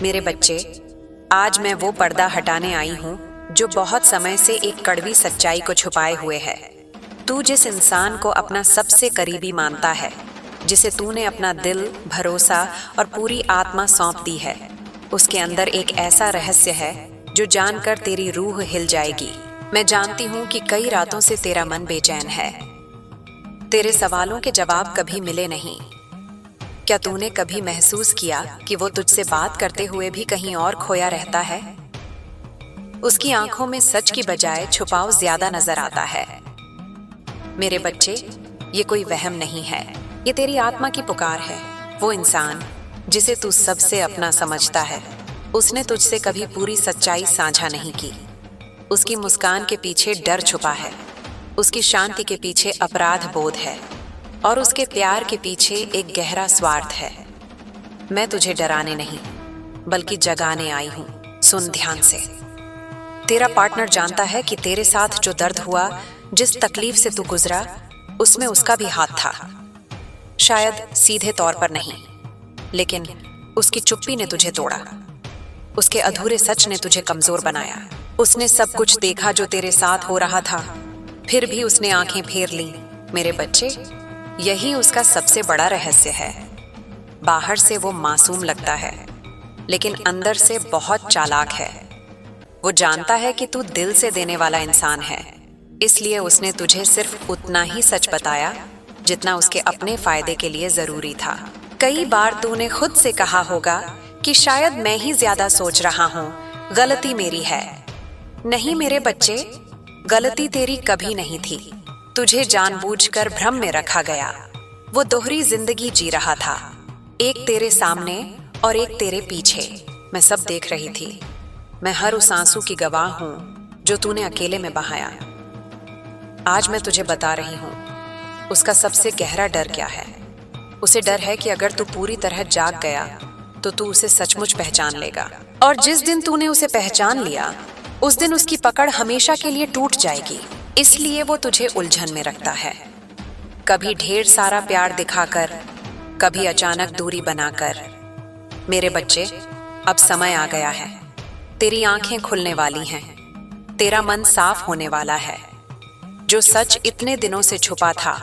मेरे बच्चे, आज मैं वो पर्दा हटाने आई हूँ जो बहुत समय से एक कड़वी सच्चाई को छुपाए हुए है। तू जिस इंसान को अपना सबसे करीबी मानता है, जिसे तूने अपना दिल, भरोसा और पूरी आत्मा सौंप दी है, उसके अंदर एक ऐसा रहस्य है जो जानकर तेरी रूह हिल जाएगी। मैं जानती हूँ कि कई रातों से तेरा मन बेचैन है। तेरे सवालों के जवाब कभी मिले नहीं। क्या तूने कभी महसूस किया कि वो तुझसे बात करते हुए भी कहीं और खोया रहता है? उसकी आंखों में सच की बजाय छुपाव ज्यादा नजर आता है। मेरे बच्चे, ये कोई वहम नहीं है, ये तेरी आत्मा की पुकार है। वो इंसान जिसे तू सबसे अपना समझता है, उसने तुझसे कभी पूरी सच्चाई साझा नहीं की। उसकी मुस्कान के पीछे डर छुपा है, उसकी शांति के पीछे अपराध बोध है, और उसके प्यार के पीछे एक गहरा स्वार्थ है। मैं तुझे डराने नहीं, बल्कि जगाने आई हूं। सुन ध्यान से। तेरा पार्टनर जानता है कि तेरे साथ जो दर्द हुआ, जिस तकलीफ से तू गुजरा, उसमें उसका भी हाथ था। शायद सीधे तौर पर नहीं, लेकिन उसकी चुप्पी ने तुझे तोड़ा। उसके अधूरे सच ने तुझे कमजोर बनाया। उसने सब कुछ देखा जो तेरे साथ हो रहा था, फिर भी उसने आंखें फेर ली। मेरे बच्चे, यही उसका सबसे बड़ा रहस्य है। बाहर से वो मासूम लगता है, लेकिन अंदर से बहुत चालाक है। वो जानता है कि तू दिल से देने वाला इंसान है, इसलिए उसने तुझे सिर्फ उतना ही सच बताया जितना उसके अपने फायदे के लिए जरूरी था। कई बार तूने खुद से कहा होगा कि शायद मैं ही ज्यादा सोच रहा हूँ, गलती मेरी है। नहीं मेरे बच्चे, गलती तेरी कभी नहीं थी। तुझे जानबूझकर भ्रम में रखा गया। वो दोहरी जिंदगी जी रहा था, एक तेरे सामने और एक तेरे पीछे। मैं सब देख रही थी। मैं हर उस आंसू की गवाह हूं जो तूने अकेले में बहाया। आज मैं तुझे बता रही हूं, उसका सबसे गहरा डर क्या है। उसे डर है कि अगर तू पूरी तरह जाग गया तो तू उसे सचमुच पहचान लेगा, और जिस दिन तूने उसे पहचान लिया, उस दिन उसकी पकड़ हमेशा के लिए टूट जाएगी। इसलिए वो तुझे उलझन में रखता है, कभी ढेर सारा प्यार दिखाकर, कभी अचानक दूरी बनाकर। मेरे बच्चे, अब समय आ गया है। तेरी आंखें खुलने वाली हैं, तेरा मन साफ होने वाला है। जो सच इतने दिनों से छुपा था,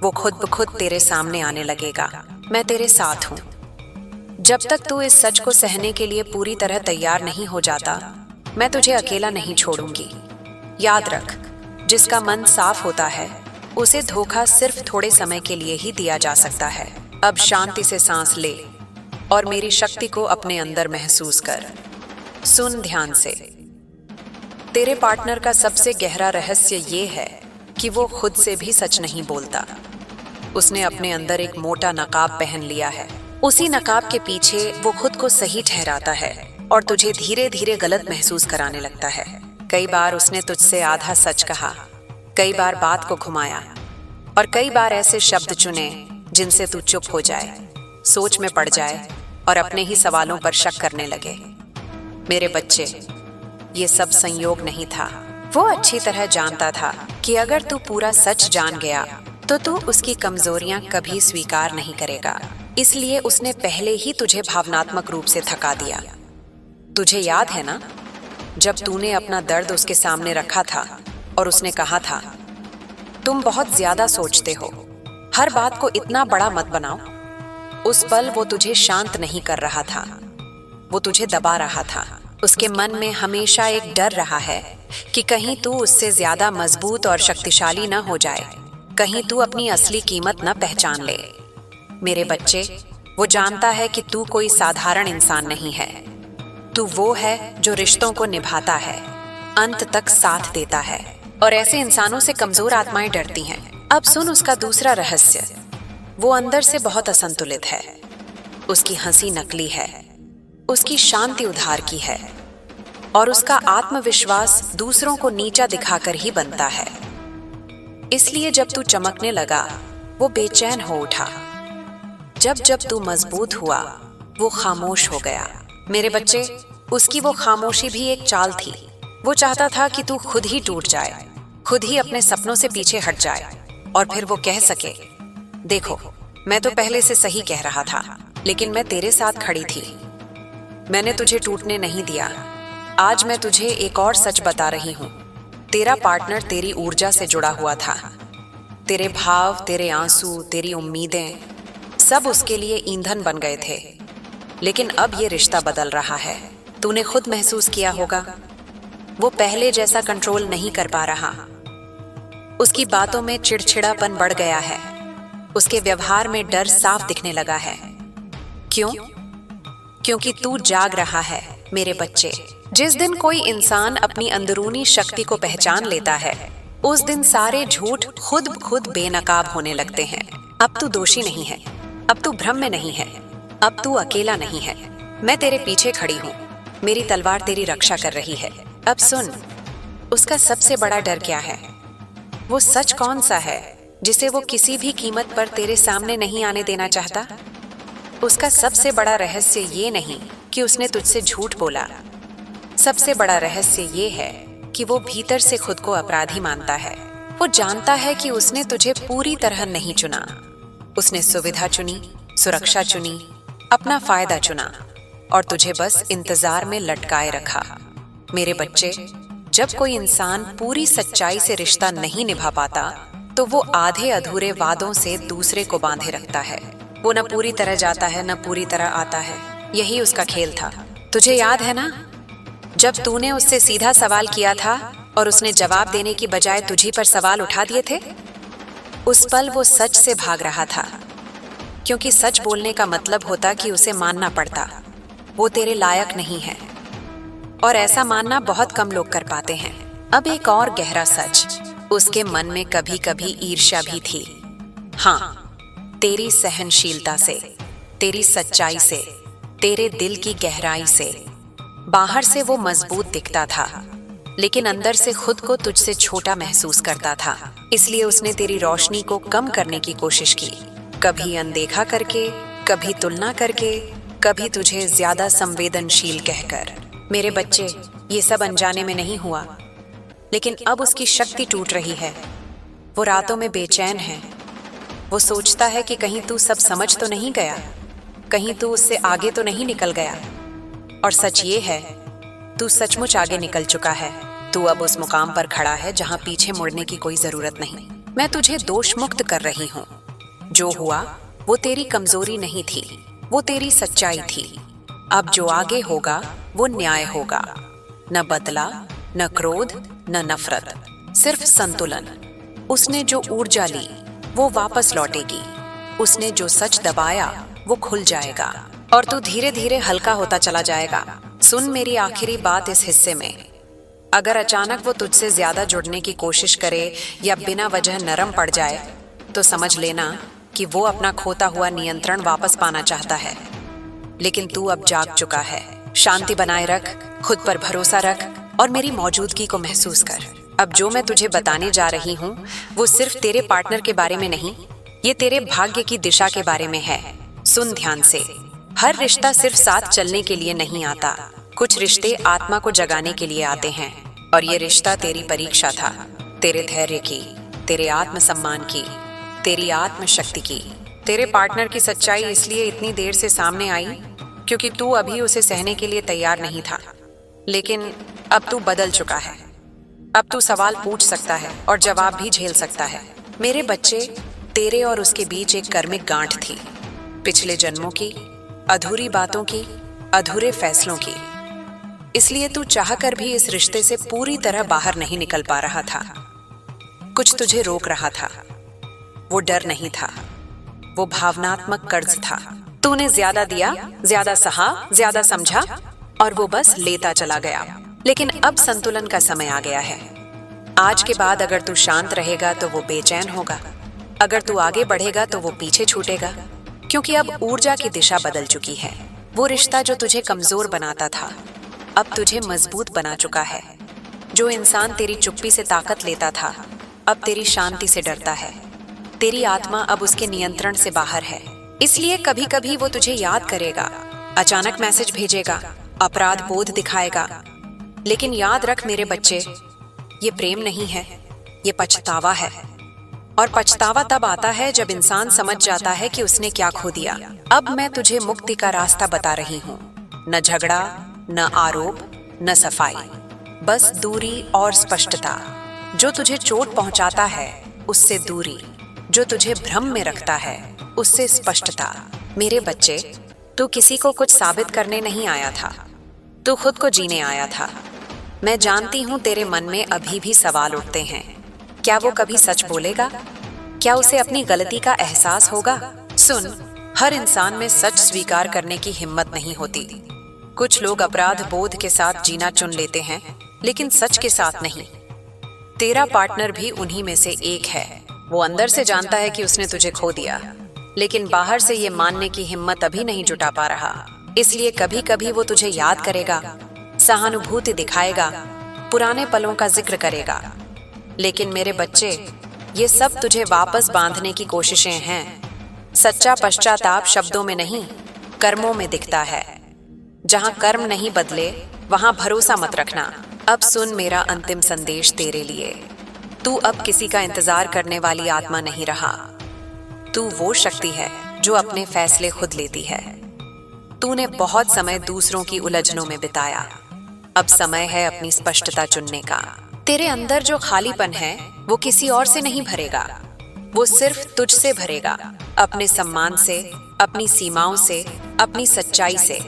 वो खुद ब खुद तेरे सामने आने लगेगा। मैं तेरे साथ हूं। जब तक तू इस सच को सहने के लिए पूरी तरह तैयार नहीं हो जाता, मैं तुझे अकेला नहीं छोड़ूंगी। याद रख, जिसका मन साफ होता है, उसे धोखा सिर्फ थोड़े समय के लिए ही दिया जा सकता है। अब शांति से सांस ले और मेरी शक्ति को अपने अंदर महसूस कर। सुन ध्यान से। तेरे पार्टनर का सबसे गहरा रहस्य ये है कि वो खुद से भी सच नहीं बोलता। उसने अपने अंदर एक मोटा नकाब पहन लिया है। उसी नकाब के पीछे वो खुद को सही ठहराता है और तुझे धीरे धीरे गलत महसूस कराने लगता है। कई बार उसने तुझसे आधा सच कहा, कई बार बात को घुमाया, और कई बार ऐसे शब्द चुने जिनसे तू चुप हो जाए, सोच में पड़ जाए और अपने ही सवालों पर शक करने लगे। मेरे बच्चे, ये सब संयोग नहीं था। वो अच्छी तरह जानता था कि अगर तू पूरा सच जान गया तो तू उसकी कमजोरियां कभी स्वीकार नहीं करेगा। इसलिए उसने पहले ही तुझे भावनात्मक रूप से थका दिया। तुझे याद है ना, जब तूने अपना दर्द उसके सामने रखा था और उसने कहा था, तुम बहुत ज्यादा सोचते हो, हर बात को इतना बड़ा मत बनाओ। उस पल वो तुझे शांत नहीं कर रहा था, वो तुझे दबा रहा था। उसके मन में हमेशा एक डर रहा है कि कहीं तू उससे ज्यादा मजबूत और शक्तिशाली न हो जाए, कहीं तू अपनी असली कीमत न पहचान ले। मेरे बच्चे, वो जानता है कि तू कोई साधारण इंसान नहीं है। तू वो है जो रिश्तों को निभाता है, अंत तक साथ देता है, और ऐसे इंसानों से कमजोर आत्माएं डरती हैं। अब सुन उसका दूसरा रहस्य। वो अंदर से बहुत असंतुलित है। उसकी हंसी नकली है, उसकी शांति उधार की है, और उसका आत्मविश्वास दूसरों को नीचा दिखाकर ही बनता है। इसलिए जब तू चमकने लगा, वो बेचैन हो उठा। जब जब तू मजबूत हुआ, वो खामोश हो गया। मेरे बच्चे, उसकी वो खामोशी भी एक चाल थी। वो चाहता था कि तू खुद ही टूट जाए, खुद ही अपने सपनों से पीछे हट जाए, और फिर वो कह सके, देखो, मैं तो पहले से सही कह रहा था, लेकिन मैं तेरे साथ खड़ी थी। मैंने तुझे टूटने नहीं दिया। आज मैं तुझे एक और सच बता रही हूँ। तेरा पार्टनर तेरी ऊर्जा से जुड़ा हुआ था। तेरे भाव, तेरे आंसू, तेरी उम्मीदें सब उसके लिए ईंधन बन गए थे। लेकिन अब ये रिश्ता बदल रहा है। तूने खुद महसूस किया होगा, वो पहले जैसा कंट्रोल नहीं कर पा रहा। उसकी बातों में चिड़चिड़ापन बढ़ गया है। उसके व्यवहार में डर साफ दिखने लगा है। क्यों? क्योंकि तू जाग रहा है मेरे बच्चे। जिस दिन कोई इंसान अपनी अंदरूनी शक्ति को पहचान लेता है, उस दिन सारे झूठ खुद बेनकाब होने लगते हैं। अब तू दोषी नहीं है, अब तू भ्रम में नहीं है, अब तू अकेला नहीं है। मैं तेरे पीछे खड़ी हूँ, मेरी तलवार तेरी रक्षा कर रही है। अब सुन, उसका सबसे बड़ा डर क्या है? वो सच कौन सा है जिसे वो किसी भी कीमत पर तेरे सामने नहीं आने देना चाहता? उसका सबसे बड़ा रहस्य ये नहीं कि उसने तुझसे झूठ बोला। सबसे बड़ा रहस्य ये है कि वो भीतर से खुद को अपराधी मानता है। वो जानता है कि उसने तुझे पूरी तरह नहीं चुना। उसने सुविधा चुनी, सुरक्षा चुनी, अपना फायदा चुना और तुझे बस इंतजार में लटकाए रखा। मेरे बच्चे, जब कोई इंसान पूरी सच्चाई से रिश्ता नहीं निभा पाता, तो वो आधे अधूरे वादों से दूसरे को बांधे रखता है। वो न पूरी तरह जाता है, न पूरी तरह आता है। यही उसका खेल था। तुझे याद है ना, जब तूने उससे सीधा सवाल किया था और उसने जवाब देने की बजाय तुझी पर सवाल उठा दिए थे? उस पल वो सच से भाग रहा था, क्योंकि सच बोलने का मतलब होता कि उसे मानना पड़ता वो तेरे लायक नहीं है, और ऐसा मानना बहुत कम लोग कर पाते हैं। अब एक और गहरा सच, उसके मन में कभी कभी ईर्ष्या भी थी। हाँ, तेरी सहनशीलता से, तेरी सच्चाई से, तेरे दिल की गहराई से। बाहर से वो मजबूत दिखता था, लेकिन अंदर से खुद को तुझसे छोटा महसूस करता था। इसलिए उसने तेरी रोशनी को कम करने की कोशिश की, कभी अनदेखा करके, कभी तुलना करके, कभी तुझे ज्यादा संवेदनशील कहकर। मेरे बच्चे, ये सब अनजाने में नहीं हुआ, लेकिन अब उसकी शक्ति टूट रही है। वो रातों में बेचैन है। वो सोचता है कि कहीं तू सब समझ तो नहीं गया, कहीं तू उससे आगे तो नहीं निकल गया। और सच ये है, तू सचमुच आगे निकल चुका है। तू अब उस मुकाम पर खड़ा है जहां पीछे मुड़ने की कोई जरूरत नहीं। मैं तुझे दोष मुक्त कर रही हूँ। जो हुआ वो तेरी कमजोरी नहीं थी, वो तेरी सच्चाई थी। अब जो आगे होगा वो न्याय होगा। न बदला, न क्रोध, न नफरत, सिर्फ संतुलन। उसने जो ऊर्जा ली वो वापस लौटेगी। उसने जो सच दबाया वो खुल जाएगा, और तू धीरे धीरे हल्का होता चला जाएगा। सुन मेरी आखिरी बात इस हिस्से में। अगर अचानक वो तुझसे ज्यादा जुड़ने की कोशिश करे या बिना वजह नरम पड़ जाए, तो समझ लेना कि वो अपना खोता हुआ नियंत्रण वापस पाना चाहता है। लेकिन तू अब जाग चुका है। शांति बनाए रख, खुद पर भरोसा रख और मेरी मौजूदगी को महसूस कर। अब जो मैं तुझे बताने जा रही हूँ वो सिर्फ तेरे पार्टनर के बारे में नहीं, ये तेरे भाग्य की दिशा के बारे में है। सुन ध्यान से। हर रिश्ता सिर्फ साथ चलने के लिए नहीं आता। कुछ रिश्ते आत्मा को जगाने के लिए आते हैं, और ये रिश्ता तेरी परीक्षा था। तेरे धैर्य की, तेरे आत्मसम्मान की, तेरी आत्मशक्ति की। तेरे पार्टनर की सच्चाई इसलिए इतनी देर से सामने आई क्योंकि तू अभी उसे सहने के लिए तैयार नहीं था। लेकिन अब तू बदल चुका है। अब तू सवाल पूछ सकता है और जवाब भी झेल सकता है। मेरे बच्चे, तेरे और उसके बीच एक कर्मिक गांठ थी, पिछले जन्मों की, अधूरी बातों की, अधूरे फैसलों की। इसलिए तू चाहकर भी इस रिश्ते से पूरी तरह बाहर नहीं निकल पा रहा था। कुछ तुझे रोक रहा था। वो डर नहीं था, वो भावनात्मक कर्ज था। तूने ज्यादा दिया, ज्यादा सहा, ज्यादा समझा, और वो बस लेता चला गया। लेकिन अब संतुलन का समय आ गया है। आज के बाद अगर तू शांत रहेगा तो वो बेचैन होगा, अगर तू आगे बढ़ेगा तो वो पीछे छूटेगा, क्योंकि अब ऊर्जा की दिशा बदल चुकी है। वो रिश्ता जो तुझे कमजोर बनाता था अब तुझे मजबूत बना चुका है। जो इंसान तेरी चुप्पी से ताकत लेता था अब तेरी शांति से डरता है। तेरी आत्मा अब उसके नियंत्रण से बाहर है। इसलिए कभी कभी वो तुझे याद करेगा, अचानक मैसेज भेजेगा, अपराध बोध दिखाएगा। लेकिन याद रख मेरे बच्चे, ये प्रेम नहीं है, ये पछतावा है। और पछतावा तब आता है जब इंसान समझ जाता है कि उसने क्या खो दिया। अब मैं तुझे मुक्ति का रास्ता बता रही हूँ। न झगड़ा, न आरोप, न सफाई, बस दूरी और स्पष्टता। जो तुझे चोट पहुंचाता है उससे दूरी, जो तुझे भ्रम में रखता है उससे स्पष्टता। मेरे बच्चे, तू किसी को कुछ साबित करने नहीं आया था, तू खुद को जीने आया था। मैं जानती हूं तेरे मन में अभी भी सवाल उठते हैं। क्या वो कभी सच बोलेगा? क्या उसे अपनी गलती का एहसास होगा? सुन, हर इंसान में सच स्वीकार करने की हिम्मत नहीं होती। कुछ लोग अपराध बोध के साथ जीना चुन लेते हैं, लेकिन सच के साथ नहीं। तेरा पार्टनर भी उन्हीं में से एक है। वो अंदर से जानता है कि उसने तुझे खो दिया, लेकिन बाहर से ये मानने की हिम्मत अभी नहीं जुटा पा रहा। इसलिए कभी कभी वो तुझे याद करेगा, सहानुभूति दिखाएगा, पुराने पलों का जिक्र करेगा। लेकिन मेरे बच्चे, ये सब तुझे वापस बांधने की कोशिशें हैं। सच्चा पश्चाताप शब्दों में नहीं, कर्मों में दिखता है। जहां कर्म नहीं बदले वहां भरोसा मत रखना। अब सुन मेरा अंतिम संदेश तेरे लिए। तू अब किसी का इंतजार करने वाली आत्मा नहीं रहा। तू वो शक्ति है जो अपने फैसले खुद लेती है। तूने बहुत समय दूसरों की उलझनों में बिताया, अब समय है अपनी स्पष्टता चुनने का। तेरे अंदर जो खालीपन है वो किसी और से नहीं भरेगा, वो सिर्फ तुझसे भरेगा, अपने सम्मान से, अपनी सीमाओं से, अपनी सच्चाई से।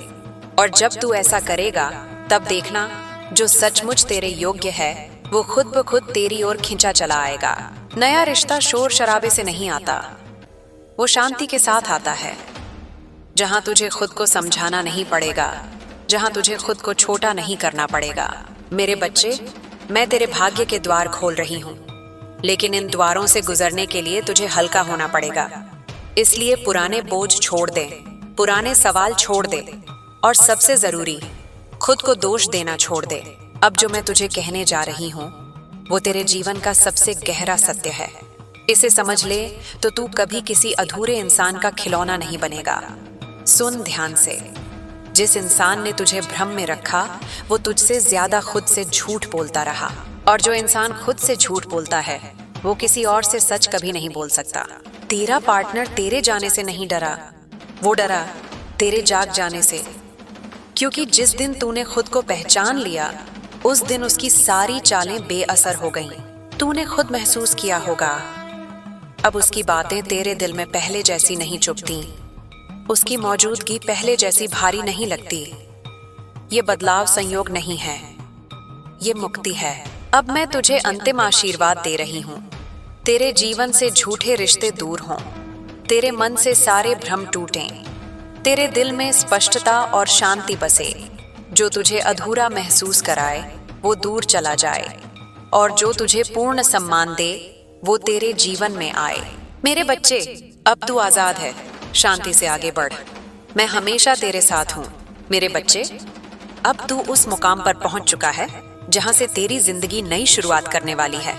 और जब तू ऐसा करेगा तब देखना, जो सचमुच तेरे योग्य है वो खुद ब खुद तेरी ओर खिंचा चला आएगा। नया रिश्ता शोर शराबे से नहीं आता, वो शांति के साथ आता है। जहां तुझे खुद को समझाना नहीं पड़ेगा, जहां तुझे खुद को छोटा नहीं करना पड़ेगा। मेरे बच्चे, मैं तेरे भाग्य के द्वार खोल रही हूं, लेकिन इन द्वारों से गुजरने के लिए तुझे हल्का होना पड़ेगा। इसलिए पुराने बोझ छोड़ दे, पुराने सवाल छोड़ दे, और सबसे जरूरी, खुद को दोष देना छोड़ दे। अब जो मैं तुझे कहने जा रही हूं वो तेरे जीवन का सबसे गहरा सत्य है। इसे समझ ले तो तू कभी किसी अधूरे इंसान का खिलौना नहीं बनेगा। सुन ध्यान से, जिस इंसान ने तुझे भ्रम में रखा वो तुझसे ज्यादा खुद से झूठ बोलता रहा, और जो इंसान खुद से झूठ बोलता है वो किसी और से सच कभी नहीं बोल सकता। तेरा पार्टनर तेरे जाने से नहीं डरा, वो डरा तेरे जाग जाने से। क्योंकि जिस दिन तूने खुद को पहचान लिया उस दिन उसकी सारी चालें बेअसर हो गईं। तूने खुद महसूस किया होगा, अब उसकी बातें तेरे दिल में पहले जैसी नहीं चुभती, उसकी मौजूदगी पहले जैसी भारी नहीं लगती। ये बदलाव संयोग नहीं है, ये मुक्ति है। अब मैं तुझे अंतिम आशीर्वाद दे रही हूँ। तेरे जीवन से झूठे रिश्ते दूर हों, तेरे मन से सारे भ्रम टूटें, तेरे दिल में स्पष्टता और शांति बसे। जो तुझे अधूरा महसूस कराए वो दूर चला जाए, और जो तुझे पूर्ण सम्मान दे वो तेरे जीवन में आए। मेरे बच्चे, अब तू आजाद है, शांति से आगे बढ़। मैं हमेशा तेरे साथ हूँ। मेरे बच्चे, अब तू उस मुकाम पर पहुंच चुका है जहां से तेरी जिंदगी नई शुरुआत करने वाली है।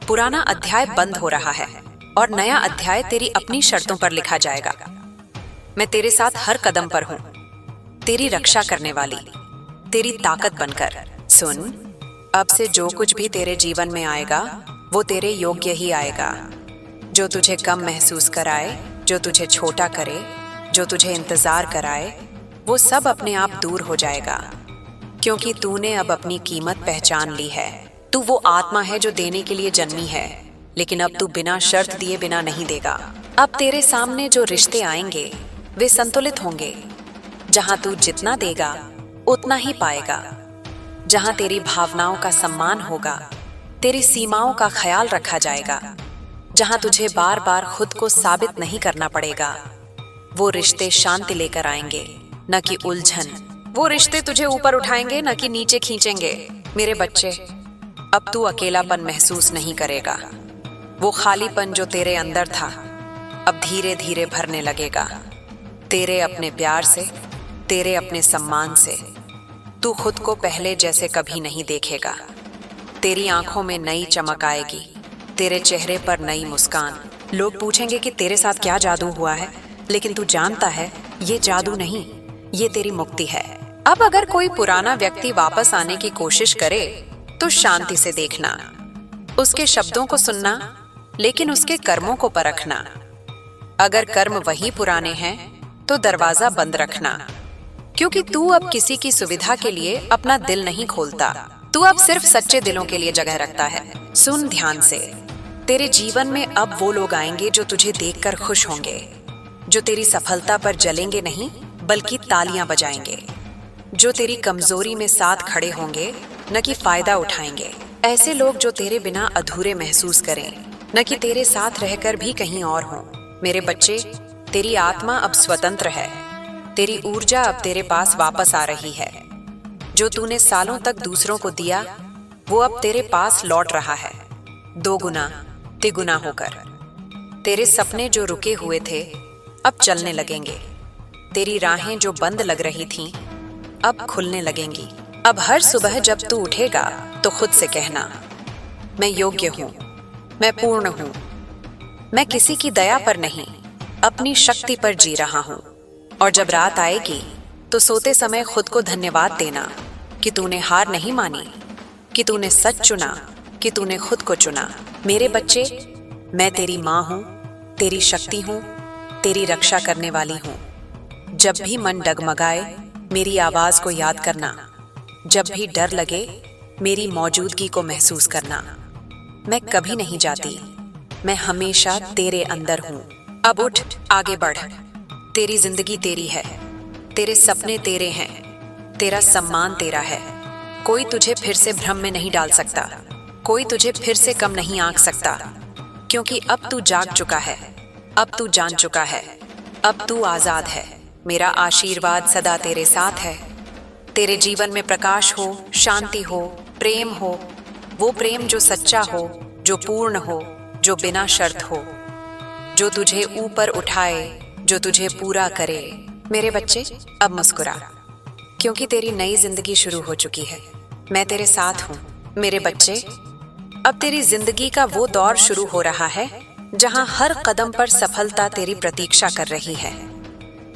पुराना अध्याय बंद हो रहा है और नया अध्याय तेरी अपनी शर्तों पर लिखा जाएगा। मैं तेरे साथ हर कदम पर हूं, तेरी रक्षा करने वाली, तेरी ताकत बनकर। सुन, अब से जो कुछ भी तेरे जीवन में आएगा वो तेरे योग्य ही आएगा। जो तुझे कम महसूस कराए, जो तुझे छोटा करे, जो तुझे इंतजार कराए, वो सब अपने आप दूर हो जाएगा। क्योंकि तूने अब अपनी कीमत पहचान ली है। तू वो आत्मा है जो देने के लिए जन्मी है, लेकिन अब तू बिना शर्त दिए बिना नहीं देगा। अब तेरे सामने जो रिश्ते आएंगे वे संतुलित होंगे। जहां तू जितना देगा उतना ही पाएगा। जहां तेरी भावनाओं का सम्मान होगा, तेरी सीमाओं का ख्याल रखा जाएगा, जहां तुझे बार बार खुद को साबित नहीं करना पड़ेगा, वो रिश्ते शांति लेकर आएंगे, न कि उलझन। वो रिश्ते तुझे ऊपर उठाएंगे, न कि नीचे खींचेंगे। मेरे बच्चे, अब तू अकेलापन महसूस नहीं करेगा। वो खालीपन जो तेरे अंदर था अब धीरे धीरे भरने लगेगा। तेरे अपने प्यार से, तेरे अपने सम्मान से। तू खुद को पहले जैसे कभी नहीं देखेगा। तेरी आंखों में नई चमक आएगी, तेरे चेहरे पर नई मुस्कान। लोग पूछेंगे कि तेरे साथ क्या जादू हुआ है, लेकिन तू जानता है ये जादू नहीं, ये तेरी मुक्ति है। अब अगर कोई पुराना व्यक्ति वापस आने की कोशिश करे तो शांति से देखना, उसके शब्दों को सुनना, लेकिन उसके कर्मों को परखना। अगर कर्म वही पुराने हैं तो दरवाजा बंद रखना। क्योंकि तू अब किसी की सुविधा के लिए अपना दिल नहीं खोलता। तू अब सिर्फ सच्चे दिलों के लिए जगह रखता है। सुन ध्यान से, तेरे जीवन में अब वो लोग आएंगे जो तुझे देखकर खुश होंगे, जो तेरी सफलता पर जलेंगे नहीं बल्कि तालियां बजाएंगे, जो तेरी कमजोरी में साथ खड़े होंगे न कि फायदा उठाएंगे। ऐसे लोग जो तेरे बिना अधूरे महसूस करें, न कि तेरे साथ रहकर भी कहीं और हों। मेरे बच्चे, तेरी आत्मा अब स्वतंत्र है। तेरी ऊर्जा अब तेरे पास वापस आ रही है। जो तूने सालों तक दूसरों को दिया, वो अब तेरे पास लौट रहा है, 2 गुना, तिगुना होकर। तेरे सपने जो रुके हुए थे, अब चलने लगेंगे। तेरी राहें जो बंद लग रही थीं, अब खुलने लगेंगी। अब हर सुबह जब तू उठेगा तो खुद से कहना, मैं योग्य हूं, मैं पूर्ण हूं, मैं किसी की दया पर नहीं, अपनी शक्ति पर जी रहा हूं। और जब रात आएगी तो सोते समय खुद को धन्यवाद देना कि तूने हार नहीं मानी, कि तूने सच चुना, कि तूने खुद को चुना। मेरे बच्चे, मैं तेरी माँ हूं, तेरी शक्ति हूं, तेरी रक्षा करने वाली हूं। जब भी मन डगमगाए, मेरी आवाज को याद करना। जब भी डर लगे, मेरी मौजूदगी को महसूस करना। मैं कभी नहीं जाती, मैं हमेशा तेरे अंदर हूं। अब उठ, आगे बढ़। तेरी जिंदगी तेरी है, तेरे सपने तेरे हैं, तेरा सम्मान तेरा है। कोई तुझे फिर से भ्रम में नहीं डाल सकता, कोई तुझे फिर से कम नहीं आंक सकता, क्योंकि अब तू जाग चुका है, अब तू जान चुका है, अब तू आजाद है। मेरा आशीर्वाद सदा तेरे साथ है। तेरे जीवन में प्रकाश हो, शांति हो, प्रेम हो, वो प्रेम जो सच्चा हो, जो पूर्ण हो, जो बिना शर्त हो, जो तुझे ऊपर उठाए, जो तुझे पूरा करे। मेरे बच्चे, अब मुस्कुरा, क्योंकि तेरी नई जिंदगी शुरू हो चुकी है। मैं तेरे साथ हूं। मेरे बच्चे, अब तेरी जिंदगी का वो दौर शुरू हो रहा है जहां हर कदम पर सफलता तेरी प्रतीक्षा कर रही है।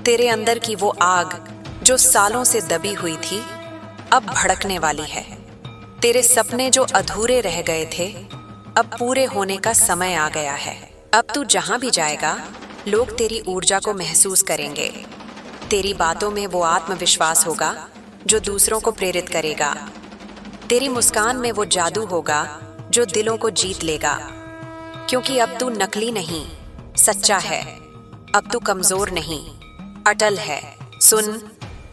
तेरे अंदर की वो आग जो सालों से दबी हुई थी, अब भड़कने वाली है। तेरे सपने जो अधूरे रह गए थे, अब पूरे होने का समय आ गया है। अब तू जहां भी जाएगा, लोग तेरी ऊर्जा को महसूस करेंगे। तेरी बातों में वो आत्मविश्वास होगा जो दूसरों को प्रेरित करेगा। तेरी मुस्कान में वो जादू होगा जो दिलों को जीत लेगा। क्योंकि अब तू नकली नहीं, सच्चा है। अब तू कमजोर नहीं, अटल है। सुन,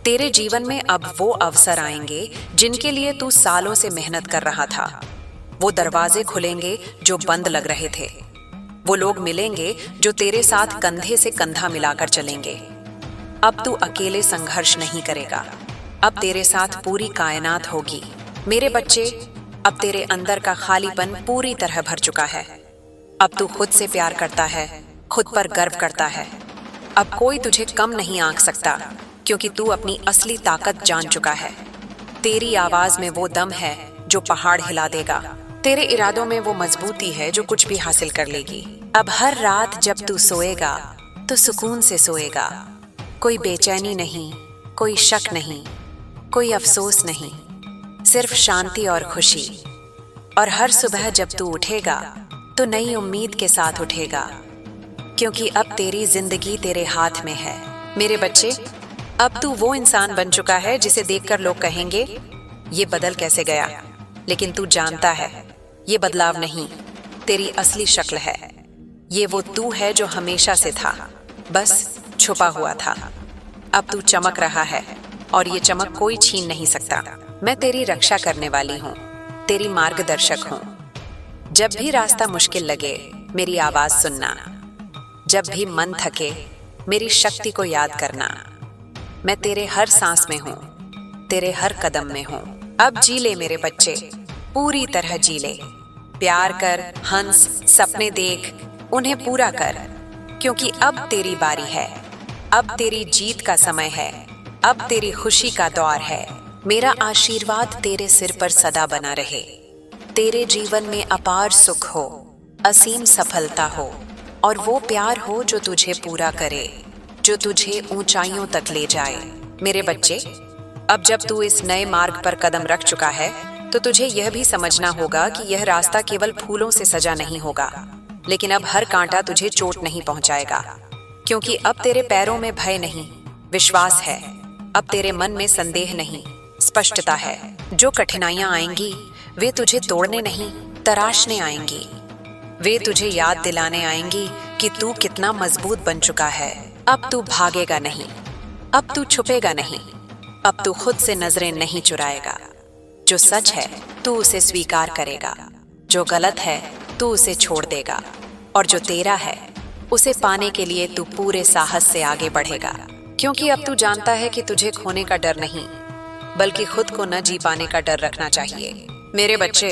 तेरे जीवन में अब वो अवसर आएंगे जिनके लिए तू सालों से मेहनत कर रहा था। वो दरवाजे खुलेंगे जो बंद लग रहे थे। वो लोग मिलेंगे जो तेरे साथ कंधे से कंधा मिलाकर चलेंगे। अब तू अकेले संघर्ष नहीं करेगा, अब तेरे साथ पूरी कायनात होगी। मेरे बच्चे, अब तेरे अंदर का खालीपन पूरी तरह भर चुका है। अब तू खुद से प्यार करता है, खुद पर गर्व करता है। अब कोई तुझे कम नहीं आंक सकता, क्योंकि तू अपनी असली ताकत जान चुका है। तेरी आवाज में वो दम है जो पहाड़ हिला देगा। तेरे इरादों में वो मजबूती है जो कुछ भी हासिल कर लेगी। अब हर रात जब तू सोएगा तो सुकून से सोएगा। कोई बेचैनी नहीं, कोई शक नहीं, कोई अफसोस नहीं, सिर्फ शांति और खुशी। और हर सुबह जब तू उठेगा तो नई उम्मीद के साथ उठेगा, क्योंकि अब तेरी जिंदगी तेरे हाथ में है। मेरे बच्चे, अब तू वो इंसान बन चुका है जिसे देखकर लोग कहेंगे, ये बदल कैसे गया। लेकिन तू जानता है, ये बदलाव नहीं, तेरी असली शक्ल है। ये वो तू है जो हमेशा से था, बस छुपा हुआ था। अब तू चमक रहा है और ये चमक कोई छीन नहीं सकता। मैं तेरी रक्षा करने वाली हूँ, तेरी मार्गदर्शक हूँ। जब भी रास्ता मुश्किल लगे, मेरी आवाज सुनना। जब भी मन थके, मेरी शक्ति को याद करना। मैं तेरे हर सांस में हूँ, तेरे हर कदम में हूँ। अब जी ले मेरे बच्चे, पूरी तरह जी ले। प्यार कर, हंस, सपने देख, उन्हें पूरा कर, क्योंकि अब तेरी बारी है। अब तेरी जीत का समय है, अब तेरी खुशी का दौर है। मेरा आशीर्वाद तेरे सिर पर सदा बना रहे। तेरे जीवन में अपार सुख हो, असीम सफलता हो, और वो प्यार हो जो तुझे पूरा करे, जो तुझे ऊंचाइयों तक ले जाए। मेरे बच्चे, अब जब तू इस नए मार्ग पर कदम रख चुका है, तो तुझे यह भी समझना होगा कि यह रास्ता केवल फूलों से सजा नहीं होगा, लेकिन अब हर कांटा तुझे चोट नहीं पहुंचाएगा, क्योंकि अब तेरे पैरों में भय नहीं, विश्वास है। अब तेरे मन में संदेह नहीं, स्पष्टता है। जो कठिनाइयां आएंगी वे तुझे तोड़ने नहीं, तराशने आएंगी। वे तुझे याद दिलाने आएंगी कि तू कितना मजबूत बन चुका है। अब तू भागेगा नहीं, अब तू छुपेगा नहीं, अब तू खुद से नजरें नहीं चुराएगा। जो सच है तू उसे स्वीकार करेगा, जो गलत है तू उसे छोड़ देगा, और जो तेरा है उसे पाने के लिए तू पूरे साहस से आगे बढ़ेगा। क्योंकि अब तू जानता है कि तुझे खोने का डर नहीं, बल्कि खुद को न जी पाने का डर रखना चाहिए। मेरे बच्चे,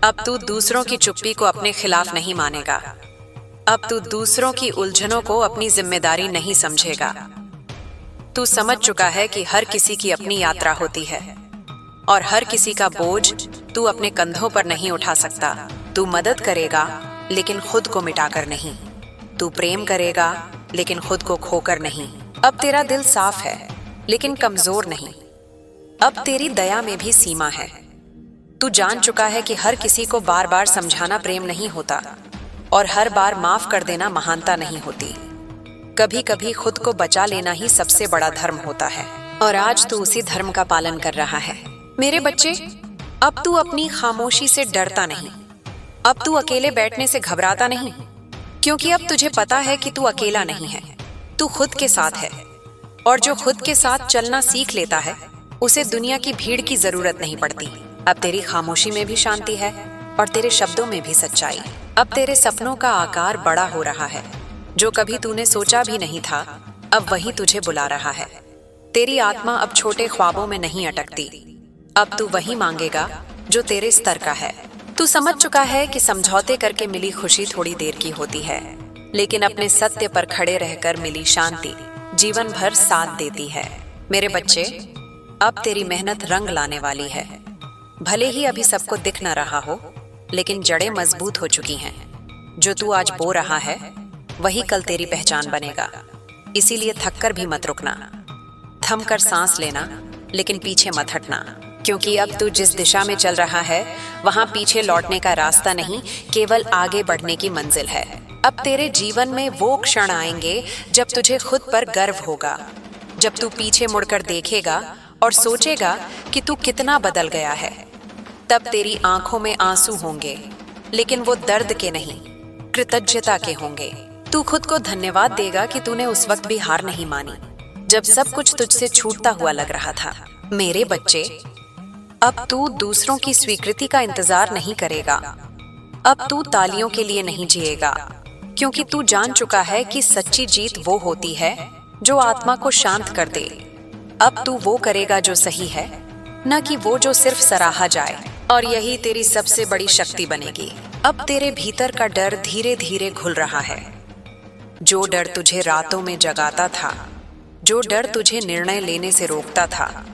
अब तू दूसरों की चुप्पी को अपने खिलाफ नहीं मानेगा। अब तू दूसरों की उलझनों को अपनी जिम्मेदारी नहीं समझेगा। तू समझ चुका है कि हर किसी की अपनी यात्रा होती है और हर किसी का बोझ तू अपने कंधों पर नहीं उठा सकता। तू मदद करेगा लेकिन खुद को मिटाकर नहीं। तू प्रेम करेगा लेकिन खुद को खोकर नहीं। अब तेरा दिल साफ है लेकिन कमजोर नहीं। अब तेरी दया में भी सीमा है। तू जान चुका है कि हर किसी को बार बार समझाना प्रेम नहीं होता और हर बार माफ कर देना महानता नहीं होती। कभी कभी खुद को बचा लेना ही सबसे बड़ा धर्म होता है, और आज तू उसी धर्म का पालन कर रहा है। मेरे बच्चे, अब तू अपनी खामोशी से डरता नहीं। अब तू अकेले बैठने से घबराता नहीं, क्योंकि अब तुझे पता है कि तू अकेला नहीं है। तू खुद के साथ है, और जो खुद के साथ चलना सीख लेता है उसे दुनिया की भीड़ की जरूरत नहीं पड़ती। अब तेरी खामोशी में भी शांति है और तेरे शब्दों में भी सच्चाई। अब तेरे सपनों का आकार बड़ा हो रहा है। जो कभी तूने सोचा भी नहीं था, अब वही तुझे बुला रहा है। तेरी आत्मा अब छोटे ख्वाबों में नहीं अटकती। अब तू वही मांगेगा जो तेरे स्तर का है। तू समझ चुका है कि समझौते करके मिली खुशी थोड़ी देर की होती है, लेकिन अपने सत्य पर खड़े रहकर मिली शांति जीवन भर साथ देती है। मेरे बच्चे, अब तेरी मेहनत रंग लाने वाली है। भले ही अभी सबको दिख न रहा हो, लेकिन जड़ें मजबूत हो चुकी हैं। जो तू आज बो रहा है वही कल तेरी पहचान बनेगा। इसीलिए थककर भी मत रुकना। थम कर सांस लेना, लेकिन पीछे मत हटना, क्योंकि अब तू जिस दिशा में चल रहा है वहां पीछे लौटने का रास्ता नहीं, केवल आगे बढ़ने की मंजिल है। अब तेरे जीवन में वो क्षण आएंगे जब तुझे खुद पर गर्व होगा, जब तू पीछे मुड़कर देखेगा और सोचेगा कि तू कितना बदल गया है। तब तेरी आंखों में आंसू होंगे, लेकिन वो दर्द के नहीं, कृतज्ञता के होंगे। तू खुद को धन्यवाद देगा कि तूने उस वक्त भी हार नहीं मानी, जब सब कुछ तुझसे छूटता हुआ लग रहा था। मेरे बच्चे, अब तू दूसरों की स्वीकृति का इंतजार नहीं करेगा। अब तू तालियों के लिए नहीं जिएगा, क्योंकि तू जान चुका है कि सच्ची जीत वो होती है जो आत्मा को शांत कर दे। अब तू वो करेगा जो सही है, न कि वो जो सिर्फ सराहा जाए, और यही तेरी सबसे बड़ी शक्ति बनेगी। अब तेरे भीतर का डर धीरे धीरे घुल रहा है। जो डर तुझे रातों में जगाता था, जो डर तुझे निर्णय लेने से रोकता था,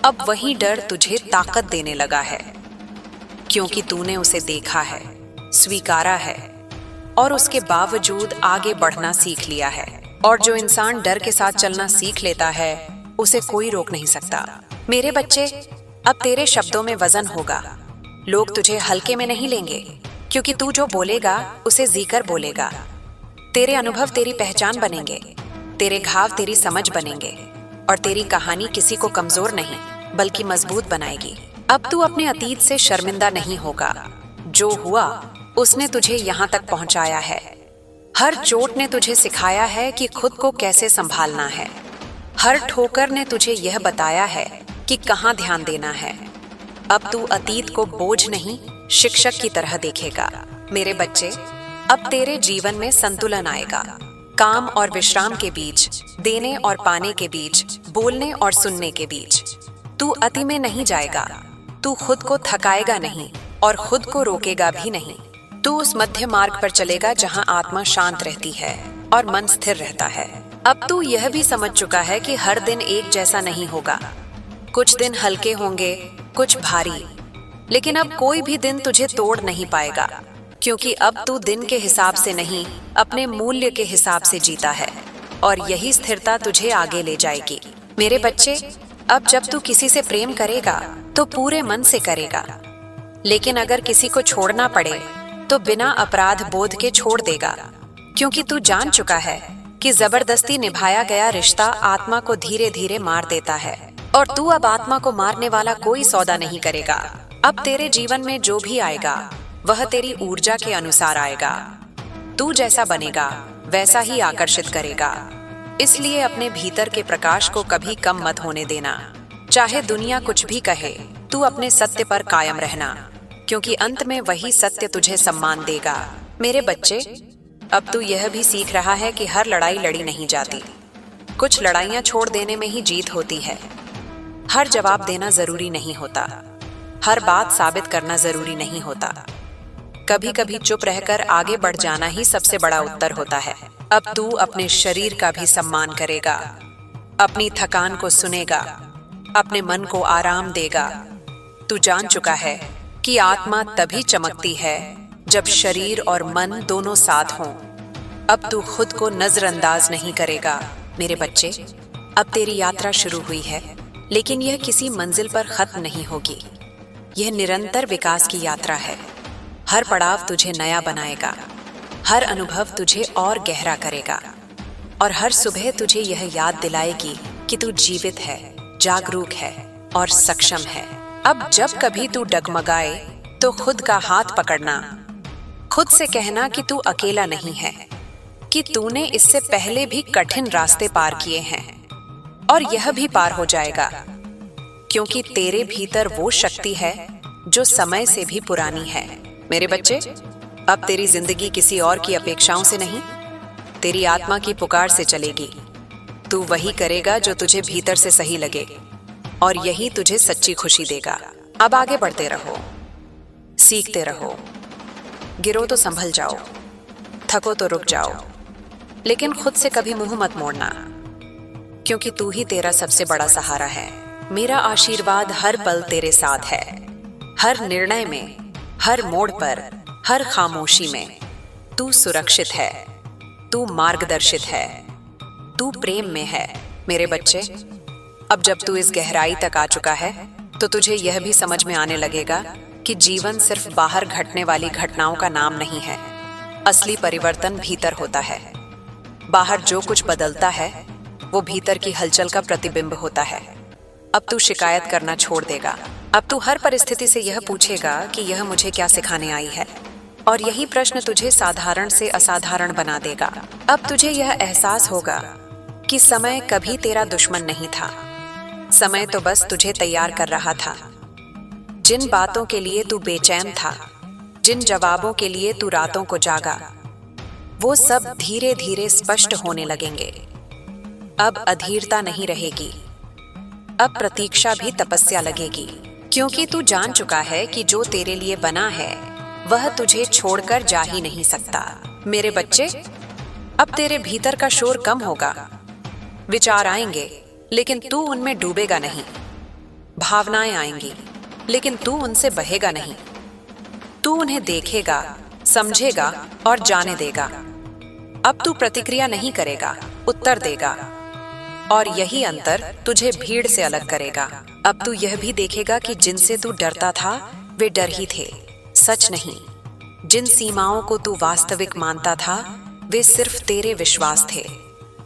अब वही डर तुझे ताकत देने लगा है, क्योंकि तूने उसे देखा है, स्वीकारा है, और उसके बावजूद आगे बढ़ना सीख लिया है। और जो इंसान डर के साथ चलना सीख लेता है उसे कोई रोक नहीं सकता। मेरे बच्चे, अब तेरे शब्दों में वजन होगा। लोग तुझे हल्के में नहीं लेंगे, क्योंकि तू जो बोलेगा उसे जीकर बोलेगा। तेरे अनुभव तेरी पहचान बनेंगे, तेरे घाव तेरी समझ बनेंगे, और तेरी कहानी किसी को कमजोर नहीं बल्कि मजबूत बनाएगी। अब तू अपने अतीत से शर्मिंदा नहीं होगा। जो हुआ उसने तुझे यहाँ तक पहुँचाया है। हर चोट ने तुझे सिखाया है कि खुद को कैसे संभालना है। हर ठोकर ने तुझे यह बताया है कि कहाँ ध्यान देना है। अब तू अतीत को बोझ नहीं, शिक्षक की तरह देखेगा। मेरे बच्चे, अब तेरे जीवन में संतुलन आएगा। काम और विश्राम के बीच, देने और पाने के बीच, बोलने और सुनने के बीच। तू अति में नहीं जाएगा। तू खुद को थकाएगा नहीं और खुद को रोकेगा भी नहीं। तू उस मध्य मार्ग पर चलेगा जहां आत्मा शांत रहती है और मन स्थिर रहता है। अब तू यह भी समझ चुका है कि हर दिन एक जैसा नहीं होगा। कुछ दिन हल्के होंगे, कुछ भारी, लेकिन अब कोई भी दिन तुझे तोड़ नहीं पाएगा, क्योंकि अब तू दिन के हिसाब से नहीं, अपने मूल्य के हिसाब से जीता है, और यही स्थिरता तुझे आगे ले जाएगी। मेरे बच्चे, अब जब तू किसी से प्रेम करेगा तो पूरे मन से करेगा, लेकिन अगर किसी को छोड़ना पड़े तो बिना अपराध बोध के छोड़ देगा, क्योंकि तू जान चुका है कि जबरदस्ती निभाया गया रिश्ता आत्मा को धीरे धीरे मार देता है और तू अब आत्मा को मारने वाला कोई सौदा नहीं करेगा। अब तेरे जीवन में जो भी आएगा वह तेरी ऊर्जा के अनुसार आएगा। तू जैसा बनेगा वैसा ही आकर्षित करेगा। इसलिए अपने भीतर के प्रकाश को कभी कम मत होने देना। चाहे दुनिया कुछ भी कहे, तू अपने सत्य पर कायम रहना, क्योंकि अंत में वही सत्य तुझे सम्मान देगा। मेरे बच्चे, अब तू यह भी सीख रहा है कि हर लड़ाई लड़ी नहीं जाती। कुछ लड़ाइयां छोड़ देने में ही जीत होती है। हर जवाब देना जरूरी नहीं होता, हर बात साबित करना जरूरी नहीं होता। कभी कभी चुप रहकर आगे बढ़ जाना ही सबसे बड़ा उत्तर होता है। अब तू अपने शरीर का भी सम्मान करेगा, अपनी थकान को सुनेगा, अपने मन को आराम देगा। तू जान चुका है कि आत्मा तभी चमकती है जब शरीर और मन दोनों साथ हों। अब तू खुद को नजरअंदाज नहीं करेगा। मेरे बच्चे, अब तेरी यात्रा शुरू हुई है, लेकिन यह किसी मंजिल पर खत्म नहीं होगी। यह निरंतर विकास की यात्रा है। हर पड़ाव तुझे नया बनाएगा, हर अनुभव तुझे और गहरा करेगा और हर सुबह तुझे यह याद दिलाएगी कि तू जीवित है, जागरूक है और सक्षम है। अब जब कभी तू डगमगाए तो खुद का हाथ पकड़ना, खुद से कहना कि तू अकेला नहीं है, कि तूने इससे पहले भी कठिन रास्ते पार किए हैं और यह भी पार हो जाएगा, क्योंकि तेरे भीतर वो शक्ति है जो समय से भी पुरानी है। मेरे बच्चे, अब तेरी जिंदगी किसी और की अपेक्षाओं से नहीं, तेरी आत्मा की पुकार से चलेगी। तू वही करेगा जो तुझे भीतर से सही लगे और यही तुझे सच्ची खुशी देगा। अब आगे बढ़ते रहो, सीखते रहो। गिरो तो संभल जाओ, थको तो रुक जाओ, लेकिन खुद से कभी मुंह मत मोड़ना, क्योंकि तू ही तेरा सबसे बड़ा सहारा है। मेरा आशीर्वाद हर पल तेरे साथ है, हर निर्णय में, हर मोड़ पर, हर खामोशी में। तू सुरक्षित है, तू मार्गदर्शित है, तू प्रेम में है। मेरे बच्चे, अब जब तू इस गहराई तक आ चुका है तो तुझे यह भी समझ में आने लगेगा कि जीवन सिर्फ बाहर घटने वाली घटनाओं का नाम नहीं है। असली परिवर्तन भीतर होता है। बाहर जो कुछ बदलता है वो भीतर की हलचल का प्रतिबिंब होता है। अब तू शिकायत करना छोड़ देगा। अब तू हर परिस्थिति से यह पूछेगा कि यह मुझे क्या सिखाने आई है, और यही प्रश्न तुझे साधारण से असाधारण बना देगा। अब तुझे यह एहसास होगा कि समय कभी तेरा दुश्मन नहीं था। समय तो बस तुझे तैयार कर रहा था। जिन बातों के लिए तू बेचैन था, जिन जवाबों के लिए तू रातों को जागा, वो सब धीरे धीरे स्पष्ट होने लगेंगे। अब अधीरता नहीं रहेगी, अब प्रतीक्षा भी तपस्या लगेगी, क्योंकि तू जान चुका है कि जो तेरे लिए बना है वह तुझे छोड़कर जा ही नहीं सकता। मेरे बच्चे, अब तेरे भीतर का शोर कम होगा। विचार आएंगे लेकिन तू उनमें डूबेगा नहीं। भावनाएं आएंगी लेकिन तू उनसे बहेगा नहीं। तू उन्हें देखेगा, समझेगा और जाने देगा। अब तू प्रतिक्रिया नहीं करेगा, उत्तर देगा, और यही अंतर तुझे भीड़ से अलग करेगा। अब तू यह भी देखेगा कि जिनसे तू डरता था वे डर ही थे, सच नहीं। जिन सीमाओं को तू वास्तविक मानता था वे सिर्फ तेरे विश्वास थे।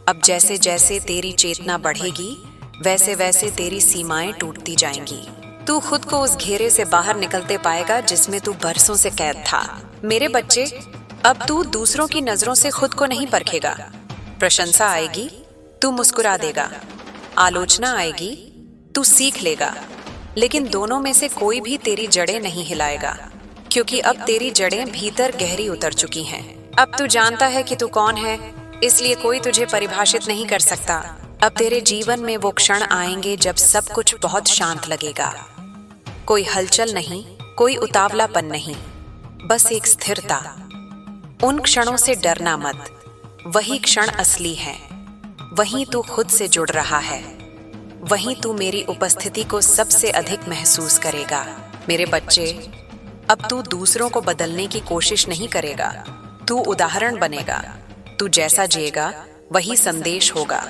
अब जैसे जैसे तेरी चेतना बढ़ेगी वैसे वैसे तेरी सीमाएं टूटती जाएंगी। तू खुद को उस घेरे से बाहर निकलते पाएगा जिसमें तू बरसों से कैद था। मेरे बच्चे, अब तू दूसरों की नजरों से खुद को नहीं परखेगा। प्रशंसा आएगी, तू मुस्कुरा देगा। आलोचना आएगी, तू सीख लेगा। लेकिन दोनों में से कोई भी तेरी जड़ें नहीं हिलाएगा, क्योंकि अब तेरी जड़ें भीतर गहरी उतर चुकी हैं। अब तू जानता है कि तू कौन है, इसलिए कोई तुझे परिभाषित नहीं कर सकता। अब तेरे जीवन में वो क्षण आएंगे जब सब कुछ बहुत शांत लगेगा। कोई हलचल नहीं, कोई उतावलापन नहीं, बस एक स्थिरता। उन क्षणों से डरना मत, वही क्षण असली है। वहीं तू खुद से जुड़ रहा है, वहीं तू मेरी उपस्थिति को सबसे अधिक महसूस करेगा। मेरे बच्चे, अब तू दूसरों को बदलने की कोशिश नहीं करेगा, तू उदाहरण बनेगा। तू जैसा जिएगा वही संदेश होगा।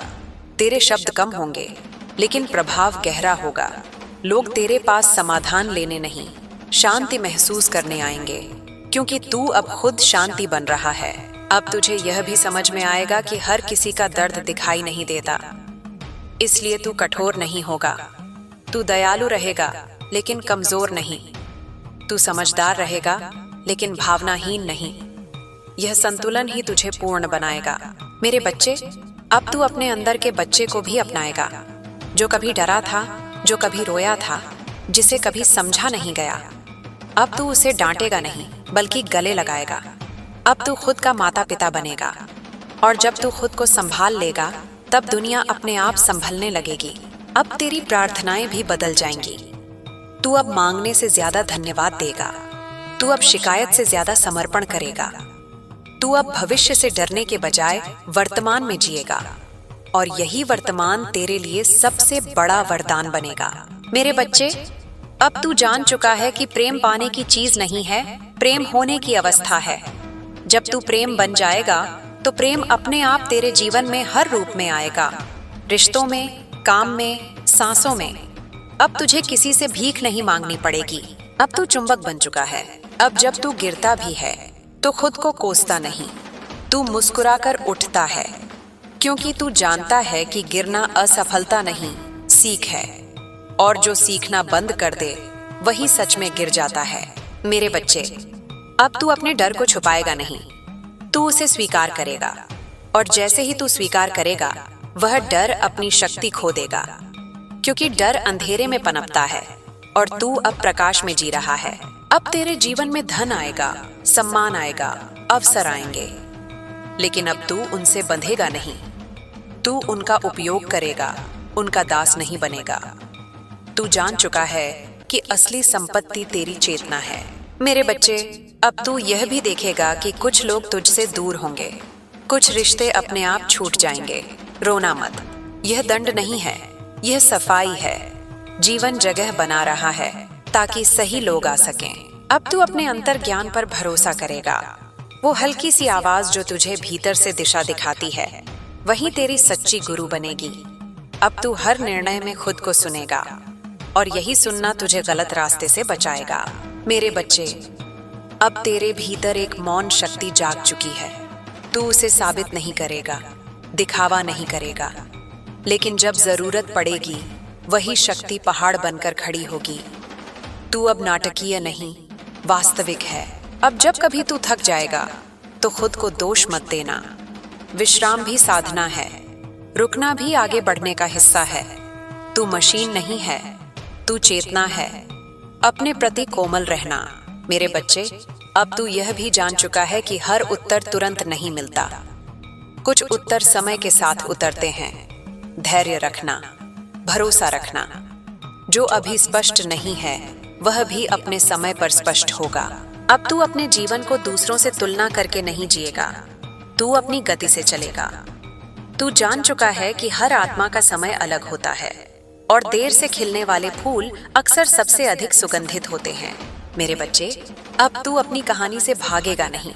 तेरे शब्द कम होंगे लेकिन प्रभाव गहरा होगा। लोग तेरे पास समाधान लेने नहीं, शांति महसूस करने आएंगे, क्योंकि तू अब खुद शांति बन रहा है। अब तुझे यह भी समझ में आएगा कि हर किसी का दर्द दिखाई नहीं देता, इसलिए तू कठोर नहीं होगा। तू दयालु रहेगा लेकिन कमजोर नहीं। तू समझदार रहेगा लेकिन भावनाहीन नहीं। यह संतुलन ही तुझे पूर्ण बनाएगा। मेरे बच्चे, अब तू अपने अंदर के बच्चे को भी अपनाएगा, जो कभी डरा था, जो कभी रोया था, जिसे कभी समझा नहीं गया। अब तू उसे डांटेगा नहीं बल्कि गले लगाएगा। अब तू खुद का माता पिता बनेगा, और जब तू खुद को संभाल लेगा तब दुनिया अपने आप संभलने लगेगी। अब तेरी प्रार्थनाएं भी बदल जाएंगी। तू अब मांगने से ज्यादा धन्यवाद देगा। तू अब शिकायत से ज्यादा समर्पण करेगा। तू अब भविष्य से डरने के बजाय वर्तमान में जिएगा, और यही वर्तमान तेरे लिए सबसे बड़ा वरदान बनेगा। मेरे बच्चे, अब तू जान चुका है कि प्रेम पाने की चीज नहीं है, प्रेम होने की अवस्था है। जब तू प्रेम बन जाएगा तो प्रेम अपने आप तेरे जीवन में हर रूप में आएगा, रिश्तों में, काम में, सांसों में। अब तुझे किसी से भीख नहीं मांगनी पड़ेगी। अब तू चुंबक बन चुका है। अब जब तू गिरता भी है तो खुद को कोसता नहीं, तू मुस्कुराकर उठता है, क्योंकि तू जानता है कि गिरना असफलता नहीं, सीख है। और जो सीखना बंद कर दे वही सच में गिर जाता है। मेरे बच्चे, अब तू अपने डर को छुपाएगा नहीं, तू उसे स्वीकार करेगा, और जैसे ही तू स्वीकार करेगा वह डर अपनी शक्ति खो देगा, क्योंकि डर अंधेरे में पनपता है और तू अब प्रकाश में जी रहा है। अब तेरे जीवन में धन आएगा, सम्मान आएगा, अवसर आएंगे, लेकिन अब तू उनसे बंधेगा नहीं। तू उनका उपयोग करेगा, उनका दास नहीं बनेगा। तू जान चुका है कि असली संपत्ति तेरी चेतना है। मेरे बच्चे, अब तू यह भी देखेगा कि कुछ लोग तुझसे दूर होंगे, कुछ रिश्ते अपने आप छूट जाएंगे। रोना मत, यह दंड नहीं है, यह सफाई है। जीवन जगह बना रहा है ताकि सही लोग आ सकें। अब तू अपने अंतर ज्ञान पर भरोसा करेगा। वो हल्की सी आवाज जो तुझे भीतर से दिशा दिखाती है, वही तेरी सच्ची गुरु बनेगी। अब तू हर निर्णय में खुद को सुनेगा, और यही सुनना तुझे गलत रास्ते से बचाएगा। मेरे बच्चे, अब तेरे भीतर एक मौन शक्ति जाग चुकी है। तू उसे साबित नहीं करेगा, दिखावा नहीं करेगा, लेकिन जब जरूरत पड़ेगी वही शक्ति पहाड़ बनकर खड़ी होगी। तू अब नाटकीय नहीं, वास्तविक है। अब जब कभी तू थक जाएगा तो खुद को दोष मत देना। विश्राम भी साधना है, रुकना भी आगे बढ़ने का हिस्सा है। तू मशीन नहीं है, तू चेतना है। अपने प्रति कोमल रहना। मेरे बच्चे, अब तू यह भी जान चुका है कि हर उत्तर तुरंत नहीं मिलता। कुछ उत्तर समय के साथ उतरते हैं। धैर्य रखना, भरोसा रखना। जो अभी स्पष्ट नहीं है वह भी अपने समय पर स्पष्ट होगा। अब तू अपने जीवन को दूसरों से तुलना करके नहीं जिएगा, तू अपनी गति से चलेगा। तू जान चुका है कि हर आत्मा का समय अलग होता है, और देर से खिलने वाले फूल अक्सर सबसे अधिक सुगंधित होते हैं। मेरे बच्चे, अब तू अपनी कहानी से भागेगा नहीं,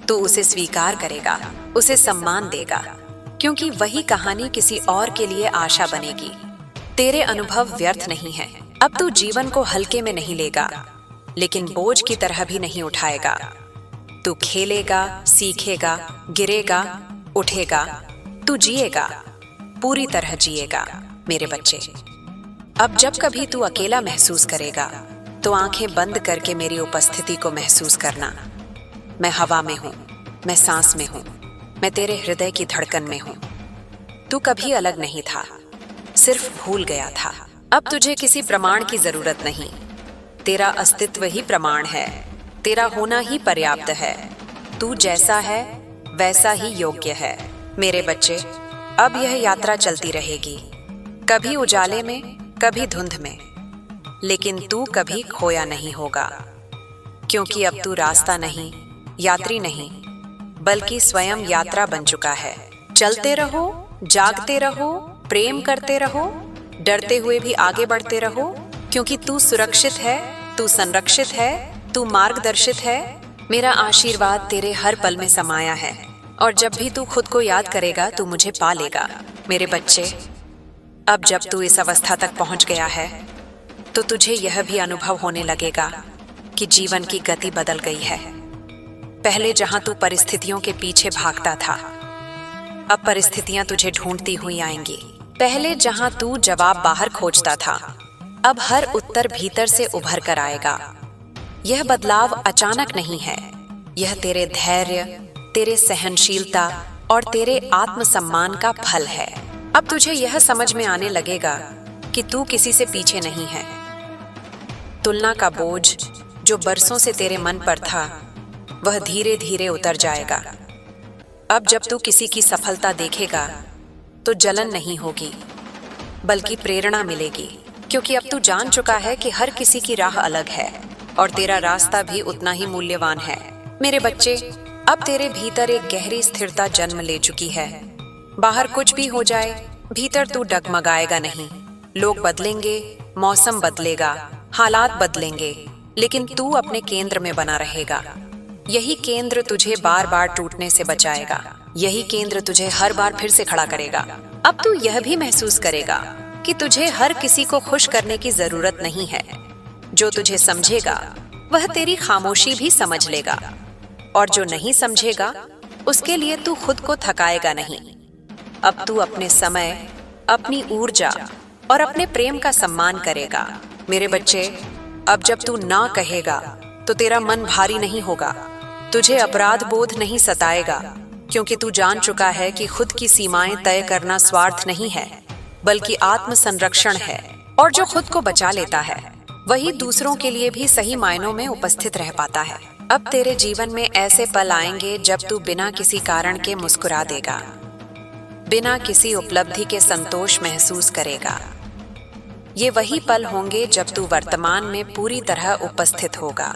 तू उसे स्वीकार करेगा, उसे सम्मान देगा, क्योंकि वही कहानी किसी और के लिए आशा बनेगी। तेरे अनुभव व्यर्थ नहीं है। अब तू जीवन को हल्के में नहीं लेगा, लेकिन बोझ की तरह भी नहीं उठाएगा। तू खेलेगा, सीखेगा, गिरेगा, उठेगा। तू जिएगा, पूरी तरह जिएगा। मेरे बच्चे, अब जब कभी तू अकेला महसूस करेगा तो आंखें बंद करके मेरी उपस्थिति को महसूस करना। मैं हवा में हूँ, मैं सांस में हूँ, मैं तेरे हृदय की धड़कन में हूँ। तू कभी अलग नहीं था, सिर्फ भूल गया था। अब तुझे किसी प्रमाण की जरूरत नहीं। तेरा अस्तित्व ही प्रमाण है, तेरा होना ही पर्याप्त है। तू जैसा है वैसा ही योग्य है। मेरे बच्चे, अब यह यात्रा चलती रहेगी, कभी उजाले में, कभी धुंध में, लेकिन तू कभी खोया नहीं होगा, क्योंकि अब तू रास्ता नहीं, यात्री नहीं, बल्कि स्वयं यात्रा बन चुका है। चलते रहो, जागते रहो, प्रेम करते रहो, डरते हुए भी आगे बढ़ते रहो, क्योंकि तू सुरक्षित है, तू संरक्षित है, तू मार्गदर्शित है। मेरा आशीर्वाद तेरे हर पल में समाया है, और जब भी तू खुद को याद करेगा तू मुझे पा लेगा। मेरे बच्चे, अब जब तू इस अवस्था तक पहुंच गया है तो तुझे यह भी अनुभव होने लगेगा कि जीवन की गति बदल गई है। पहले जहां तू परिस्थितियों के पीछे भागता था, अब परिस्थितियां तुझे ढूंढती हुई आएंगी। पहले जहां तू जवाब बाहर खोजता था, अब हर उत्तर भीतर से उभर कर आएगा। यह बदलाव अचानक नहीं है, यह तेरे धैर्य, तेरे सहनशीलता और तेरे आत्मसम्मान का फल है। अब तुझे यह समझ में आने लगेगा कि तू किसी से पीछे नहीं है। तुलना का बोझ जो बरसों से तेरे मन पर था, वह धीरे धीरे उतर जाएगा। अब जब तू किसी की सफलता देखेगा तो जलन नहीं होगी, बल्कि प्रेरणा मिलेगी, क्योंकि अब तू जान चुका है कि हर किसी की राह अलग है और तेरा रास्ता भी उतना ही मूल्यवान है। मेरे बच्चे, अब तेरे भीतर एक गहरी स्थिरता जन्म ले चुकी है। बाहर कुछ भी हो जाए, भीतर तू डगमगाएगा नहीं। लोग बदलेंगे, मौसम बदलेगा, हालात बदलेंगे, लेकिन तू अपने केंद्र में बना रहेगा। यही केंद्र तुझे बार बार टूटने से बचाएगा। यही केंद्र तुझे हर बार फिर से खड़ा करेगा। अब तू यह भी महसूस करेगा कि तुझे हर किसी को खुश करने की जरूरत नहीं है। जो तुझे समझेगा वह तेरी खामोशी भी समझ लेगा, और जो नहीं समझेगा उसके लिए तू खुद को थकाएगा नहीं। अब तू अपने समय, अपनी ऊर्जा और अपने प्रेम का सम्मान करेगा। मेरे बच्चे, अब जब तू ना कहेगा तो तेरा मन भारी नहीं होगा। तुझे अपराध बोध नहीं सताएगा, क्योंकि तू जान चुका है कि खुद की सीमाएं तय करना स्वार्थ नहीं है, बल्कि आत्म संरक्षण है। और जो खुद को बचा लेता है, वही दूसरों के लिए भी सही मायनों में उपस्थित रह पाता है। अब तेरे जीवन में ऐसे पल आएंगे जब तू बिना किसी कारण के मुस्कुरा देगा, बिना किसी उपलब्धि के संतोष महसूस करेगा। ये वही पल होंगे जब तू वर्तमान में पूरी तरह उपस्थित होगा,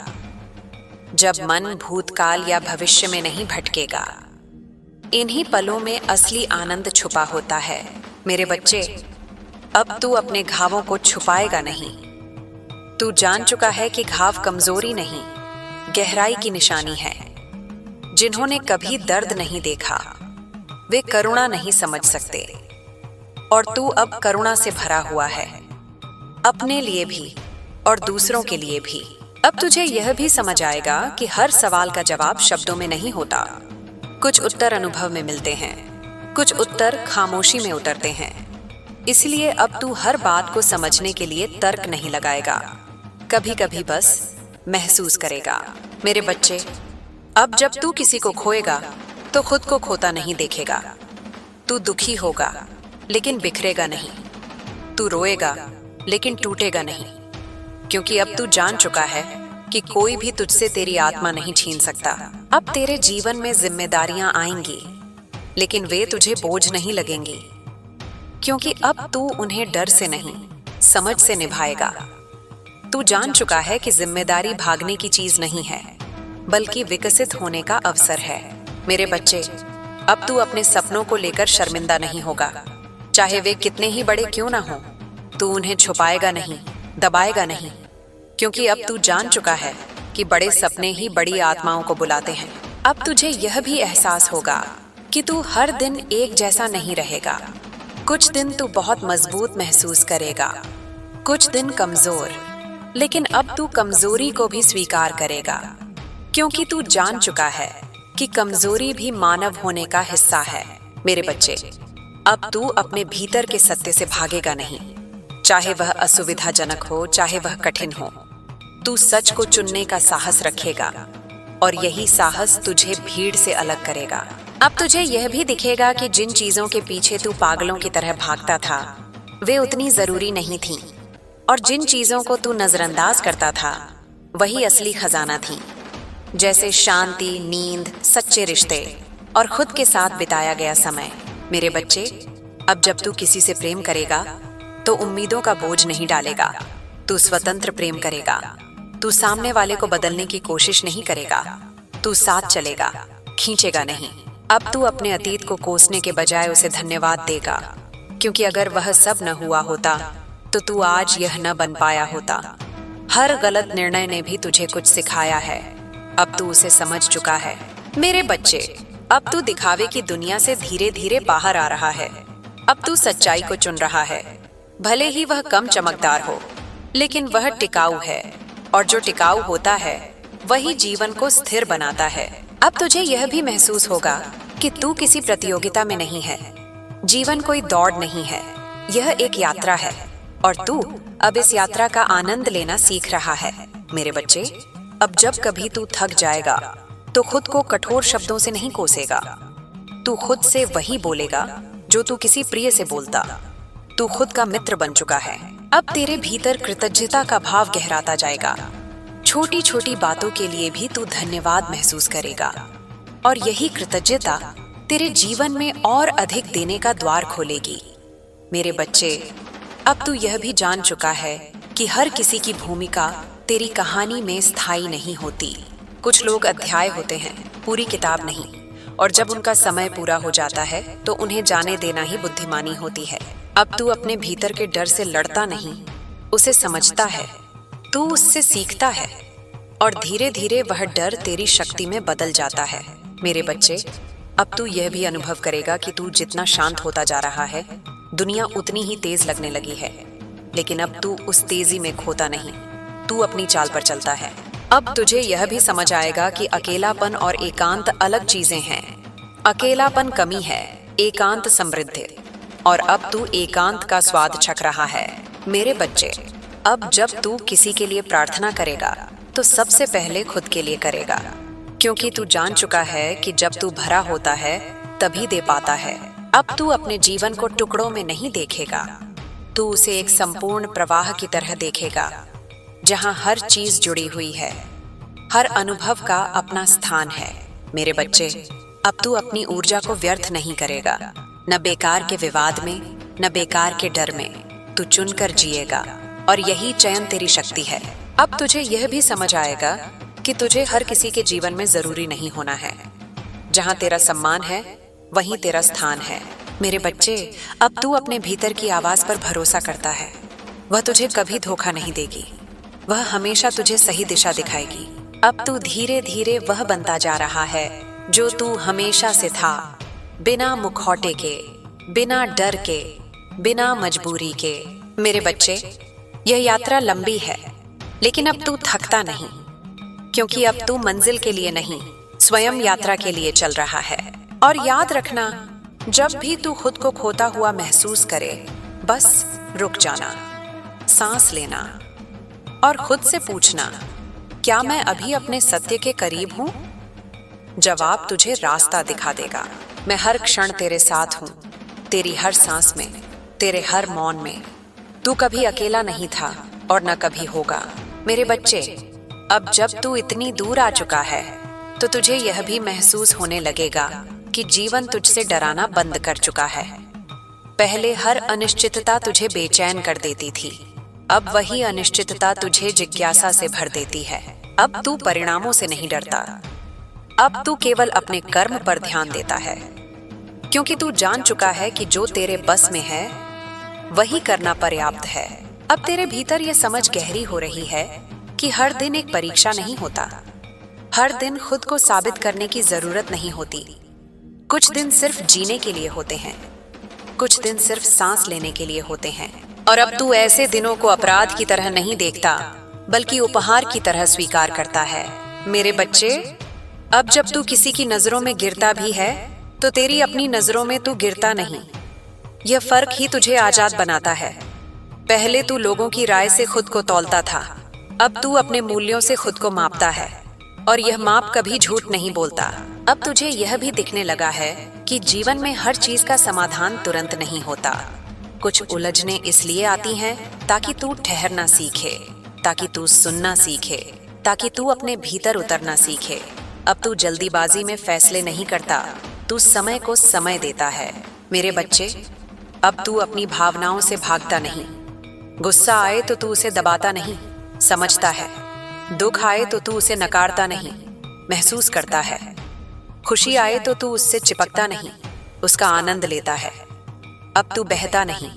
जब मन भूतकाल या भविष्य में नहीं भटकेगा। इन्हीं पलों में असली आनंद छुपा होता है। मेरे बच्चे, अब तू अपने घावों को छुपाएगा नहीं। तू जान चुका है कि घाव कमजोरी नहीं, गहराई की निशानी है। जिन्होंने कभी दर्द नहीं देखा, वे करुणा नहीं समझ सकते, और तू अब करुणा से भरा हुआ है, अपने लिए भी और दूसरों के लिए भी। अब तुझे यह भी समझ आएगा कि हर सवाल का जवाब शब्दों में नहीं होता। कुछ उत्तर अनुभव में मिलते हैं, कुछ उत्तर खामोशी में उतरते हैं। इसलिए अब तू हर बात को समझने के लिए तर्क नहीं लगाएगा, कभी कभी बस महसूस करेगा। मेरे बच्चे, अब जब तू किसी को खोएगा तो खुद को खोता नहीं देखेगा। तू दुखी होगा लेकिन बिखरेगा नहीं, तू रोएगा लेकिन टूटेगा नहीं, क्योंकि अब तू जान चुका है कि कोई भी तुझसे तेरी आत्मा नहीं छीन सकता। अब तेरे जीवन में जिम्मेदारियां आएंगी, लेकिन वे तुझे बोझ नहीं लगेंगी, क्योंकि अब तू उन्हें डर से नहीं, समझ से निभाएगा। तू जान चुका है कि जिम्मेदारी भागने की चीज नहीं है, बल्कि विकसित होने का अवसर है। मेरे बच्चे, अब तू अपने सपनों को लेकर शर्मिंदा नहीं होगा, चाहे वे कितने ही बड़े क्यों ना हो। तू उन्हें छुपाएगा नहीं, दबाएगा नहीं, क्योंकि अब तू जान चुका है कि बड़े सपने ही बड़ी आत्माओं को बुलाते हैं। अब तुझे यह भी एहसास होगा कि तू हर दिन एक जैसा नहीं रहेगा। कुछ दिन तू बहुत मजबूत महसूस करेगा, कुछ दिन कमजोर, लेकिन अब तू कमजोरी को भी स्वीकार करेगा, क्योंकि तू जान चुका है कि कमजोरी भी मानव होने का हिस्सा है। मेरे बच्चे, अब तू अपने भीतर के सत्य से भागेगा नहीं, चाहे वह असुविधाजनक हो, चाहे वह कठिन हो। तू सच को चुनने का साहस रखेगा, और यही साहस तुझे भीड़ से अलग करेगा। अब तुझे यह भी दिखेगा कि जिन चीजों के पीछे तू पागलों की तरह भागता था, वे उतनी जरूरी नहीं थीं, और जिन चीजों को तू नजरअंदाज करता था, वही असली खजाना थी। जैसे शांति, नींद, सच्चे रिश्ते और खुद के साथ बिताया गया समय। मेरे बच्चे, अब जब तू किसी से प्रेम करेगा तो उम्मीदों का बोझ नहीं डालेगा। तू स्वतंत्र प्रेम करेगा। तू सामने वाले को बदलने की कोशिश नहीं करेगा। तू साथ चलेगा, खींचेगा नहीं। अब तू अपने अतीत को कोसने के बजाय उसे धन्यवाद देगा, क्योंकि अगर वह सब न हुआ होता तो तू आज यह न बन पाया होता। हर गलत निर्णय ने भी तुझे कुछ सिखाया है, अब तू उसे समझ चुका है। मेरे बच्चे, अब तू दिखावे की दुनिया से धीरे धीरे बाहर आ रहा है। अब तू सच्चाई को चुन रहा है, भले ही वह कम चमकदार हो, लेकिन वह टिकाऊ है, और जो टिकाऊ होता है वही जीवन को स्थिर बनाता है। अब तुझे यह भी महसूस होगा कि तू किसी प्रतियोगिता में नहीं है। जीवन कोई दौड़ नहीं है, यह एक यात्रा है और तू अब इस यात्रा का आनंद लेना सीख रहा है। मेरे बच्चे, अब जब कभी तू थक जाएगा तो खुद को कठोर शब्दों से नहीं कोसेगा। तू खुद से वही बोलेगा जो तू किसी प्रिय से बोलता। तू खुद का मित्र बन चुका है। अब तेरे भीतर कृतज्ञता का भाव गहराता जाएगा। छोटी छोटी बातों के लिए भी तू धन्यवाद महसूस करेगा और यही कृतज्ञता तेरे जीवन में और अधिक देने का द्वार खोलेगी। मेरे बच्चे, अब तू यह भी जान चुका है कि हर किसी की भूमिका तेरी कहानी में स्थायी नहीं होती। कुछ लोग अध्याय होते हैं, पूरी किताब नहीं, और जब उनका समय पूरा हो जाता है तो उन्हें जाने देना ही बुद्धिमानी होती है। अब तू अपने भीतर के डर से लड़ता नहीं, उसे समझता है, तू उससे सीखता है और धीरे धीरे वह डर तेरी शक्ति में बदल जाता है। मेरे बच्चे, अब तू यह भी अनुभव करेगा कि तू जितना शांत होता जा रहा है, दुनिया उतनी ही तेज लगने लगी है। लेकिन अब तू उस तेजी में खोता नहीं, तू अपनी चाल पर चलता है। अब तुझे यह भी समझ आएगा कि अकेलापन और एकांत अलग चीजें हैं। अकेलापन कमी है, एकांत समृद्धि, और अब तू एकांत का स्वाद चख रहा है। मेरे बच्चे, अब जब तू किसी के लिए प्रार्थना करेगा तो सबसे पहले खुद के लिए करेगा, क्योंकि तू जान चुका है कि जब तू भरा होता है तभी दे पाता है। अब तू अपने जीवन को टुकड़ों में नहीं देखेगा, तू उसे एक संपूर्ण प्रवाह की तरह देखेगा, जहां हर चीज जुड़ी हुई है, हर अनुभव का अपना स्थान है। मेरे बच्चे, अब तू अपनी ऊर्जा को व्यर्थ नहीं करेगा, न बेकार के विवाद में, न बेकार के डर में। तू चुनकर जिएगा और यही चयन तेरी शक्ति है। अब तुझे यह भी समझ आएगा कि तुझे हर किसी के जीवन में जरूरी नहीं होना है। जहां तेरा सम्मान है वहीं तेरा स्थान है। मेरे बच्चे, अब तू अपने भीतर की आवाज पर भरोसा करता है। वह तुझे कभी धोखा नहीं देगी, वह हमेशा तुझे सही दिशा दिखाएगी। अब तू धीरे धीरे वह बनता जा रहा है जो तू हमेशा से था, बिना मुखौटे के, बिना डर के, बिना मजबूरी के। मेरे बच्चे, यह यात्रा लंबी है, लेकिन अब तू थकता नहीं, क्योंकि अब तू मंजिल के लिए नहीं, स्वयं यात्रा के लिए चल रहा है। और याद रखना, जब भी तू खुद को खोता हुआ महसूस करे, बस रुक जाना, सांस लेना और खुद से पूछना, क्या मैं अभी अपने सत्य के करीब हूं? जवाब तुझे रास्ता दिखा देगा। मैं हर क्षण तेरे साथ हूं, तेरी हर सांस में, तेरे हर मौन में। तू कभी अकेला नहीं था और न कभी होगा। मेरे बच्चे, अब जब तू इतनी दूर आ चुका है तो तुझे यह भी महसूस होने लगेगा कि जीवन तुझसे डराना बंद कर चुका है। पहले हर अनिश्चितता तुझे बेचैन कर देती थी, अब वही अनिश्चितता तुझे जिज्ञासा से भर देती है। अब तू परिणामों से नहीं डरता, अब तू केवल अपने कर्म पर ध्यान देता है, क्योंकि तू जान चुका है कि जो तेरे बस में है वही करना पर्याप्त है। अब तेरे भीतर यह समझ गहरी हो रही है कि हर दिन एक परीक्षा नहीं होता, हर दिन खुद को साबित करने की जरूरत नहीं होती। कुछ दिन सिर्फ जीने के लिए होते हैं, कुछ दिन सिर्फ सांस लेने के लिए होते हैं। और अब तू ऐसे दिनों को अपराध की तरह नहीं देखता, बल्कि उपहार की तरह स्वीकार करता है। मेरे बच्चे, अब जब तू किसी की नजरों में गिरता भी है तो तेरी अपनी नजरों में तू गिरता नहीं। यह फर्क ही तुझे आजाद बनाता है। पहले तू लोगों की राय से खुद को तौलता था, अब तू अपने मूल्यों से खुद को मापता है, और यह माप कभी झूठ नहीं बोलता। अब तुझे यह भी दिखने लगा है कि जीवन में हर चीज का समाधान तुरंत नहीं होता। कुछ उलझने इसलिए आती हैं ताकि तू ठहरना सीखे, ताकि तू सुनना सीखे, ताकि तू अपने भीतर उतरना सीखे। अब तू जल्दीबाजी में फैसले नहीं करता, तू समय को समय देता है। मेरे बच्चे, अब तू अपनी भावनाओं से भागता नहीं। गुस्सा आए तो तू उसे दबाता नहीं, समझता है। दुख आए तो तू उसे नकारता नहीं, महसूस करता है। खुशी आए तो तू उससे चिपकता नहीं, उसका आनंद लेता है। अब तू बहता नहीं,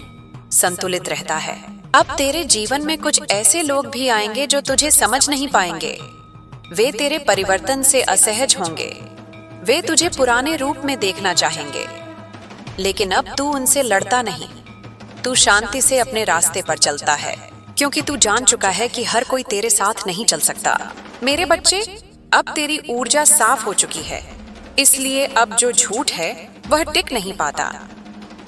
संतुलित रहता है। अब तेरे जीवन में कुछ ऐसे लोग भी आएंगे जो तुझे समझ नहीं पाएंगे। वे तेरे परिवर्तन से असहज होंगे, वे तुझे पुराने रूप में देखना चाहेंगे, लेकिन अब तू उनसे लड़ता नहीं, तू शांति से अपने रास्ते पर चलता है, क्योंकि तू जान चुका है कि हर कोई तेरे साथ नहीं चल सकता। मेरे बच्चे, अब तेरी ऊर्जा साफ हो चुकी है, इसलिए अब जो झूठ है वह टिक नहीं पाता।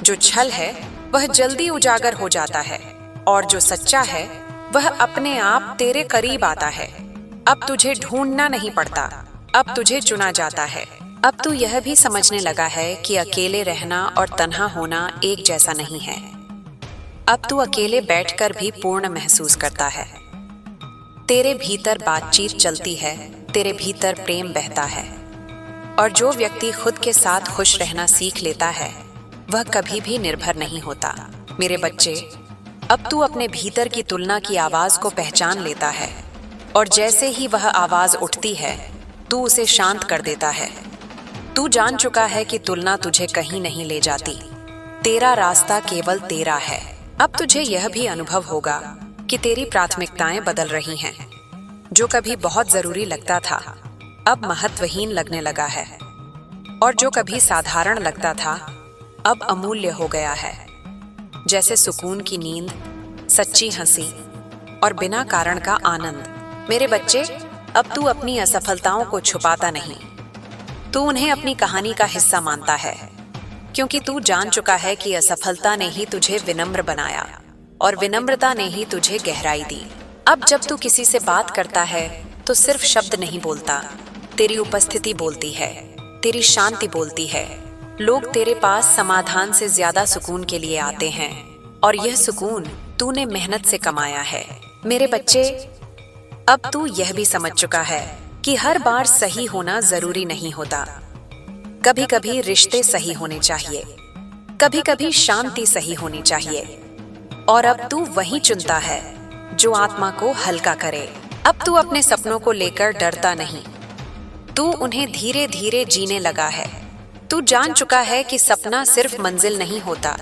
जो छल है वह जल्दी उजागर हो जाता है और जो सच्चा है वह अपने आप तेरे करीब आता है। अब तुझे ढूंढना नहीं पड़ता, अब तुझे चुना जाता है। अब तू यह भी समझने लगा है कि अकेले रहना और तन्हा होना एक जैसा नहीं है। अब तू अकेले बैठकर भी पूर्ण महसूस करता है। तेरे भीतर बातचीत चलती है, तेरे भीतर प्रेम बहता है। और जो व्यक्ति खुद के साथ खुश रहना सीख लेता है वह कभी भी निर्भर नहीं होता। मेरे बच्चे, अब तू अपने भीतर की तुलना की आवाज को पहचान लेता है और जैसे ही वह आवाज उठती है तू उसे शांत कर देता है। तू जान चुका है कि तुलना तुझे कहीं नहीं ले जाती। तेरा रास्ता केवल तेरा है। अब तुझे यह भी अनुभव होगा कि तेरी प्राथमिकताएं बदल रही हैं। जो कभी बहुत जरूरी लगता था अब महत्वहीन लगने लगा है और जो कभी साधारण लगता था अब अमूल्य हो गया है। जैसे सुकून की नींद, सच्ची हंसी और बिना कारण का आनंद। मेरे बच्चे, अब तू अपनी असफलताओं को छुपाता नहीं, तू उन्हें अपनी कहानी का हिस्सा मानता है, क्योंकि तू जान चुका है कि असफलता ने ही तुझे विनम्र बनाया और विनम्रता ने ही तुझे गहराई दी। अब जब तू किसी से बात करता है तो सिर्फ शब्द नहीं बोलता, तेरी उपस्थिति बोलती है, तेरी शांति बोलती है। लोग तेरे पास समाधान से ज्यादा सुकून के लिए आते हैं और यह सुकून तूने मेहनत से कमाया है। मेरे बच्चे, अब तू यह भी समझ चुका है कि हर बार सही होना जरूरी नहीं होता। कभी कभी रिश्ते सही होने चाहिए, कभी कभी शांति सही होनी चाहिए। और अब तू वही चुनता है जो आत्मा को हल्का करे। अब तू अपने सपनों को लेकर डरता नहीं, तू उन्हें धीरे धीरे जीने लगा है। तू जान चुका है कि सपना सिर्फ मंजिल नहीं होता,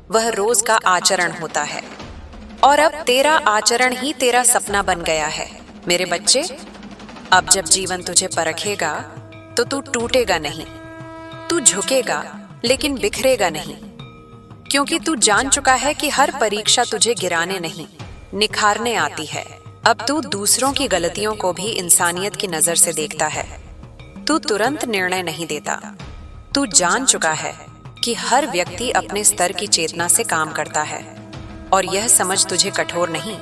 वह रोज का आचरण होता है। और अब तेरा आचरण ही तेरा सपना बन गया है। मेरे बच्चे, अब जब जीवन तुझे परखेगा तो तू टूटेगा नहीं, तू झुकेगा लेकिन बिखरेगा नहीं, क्योंकि तू जान चुका है कि हर परीक्षा तुझे गिराने नहीं, निखारने आती है। अब तू दूसरों की गलतियों को भी इंसानियत की नजर से देखता है। तू तुरंत निर्णय नहीं देता। तू जान चुका है कि हर व्यक्ति अपने स्तर की चेतना से काम करता है और यह समझ तुझे कठोर नहीं,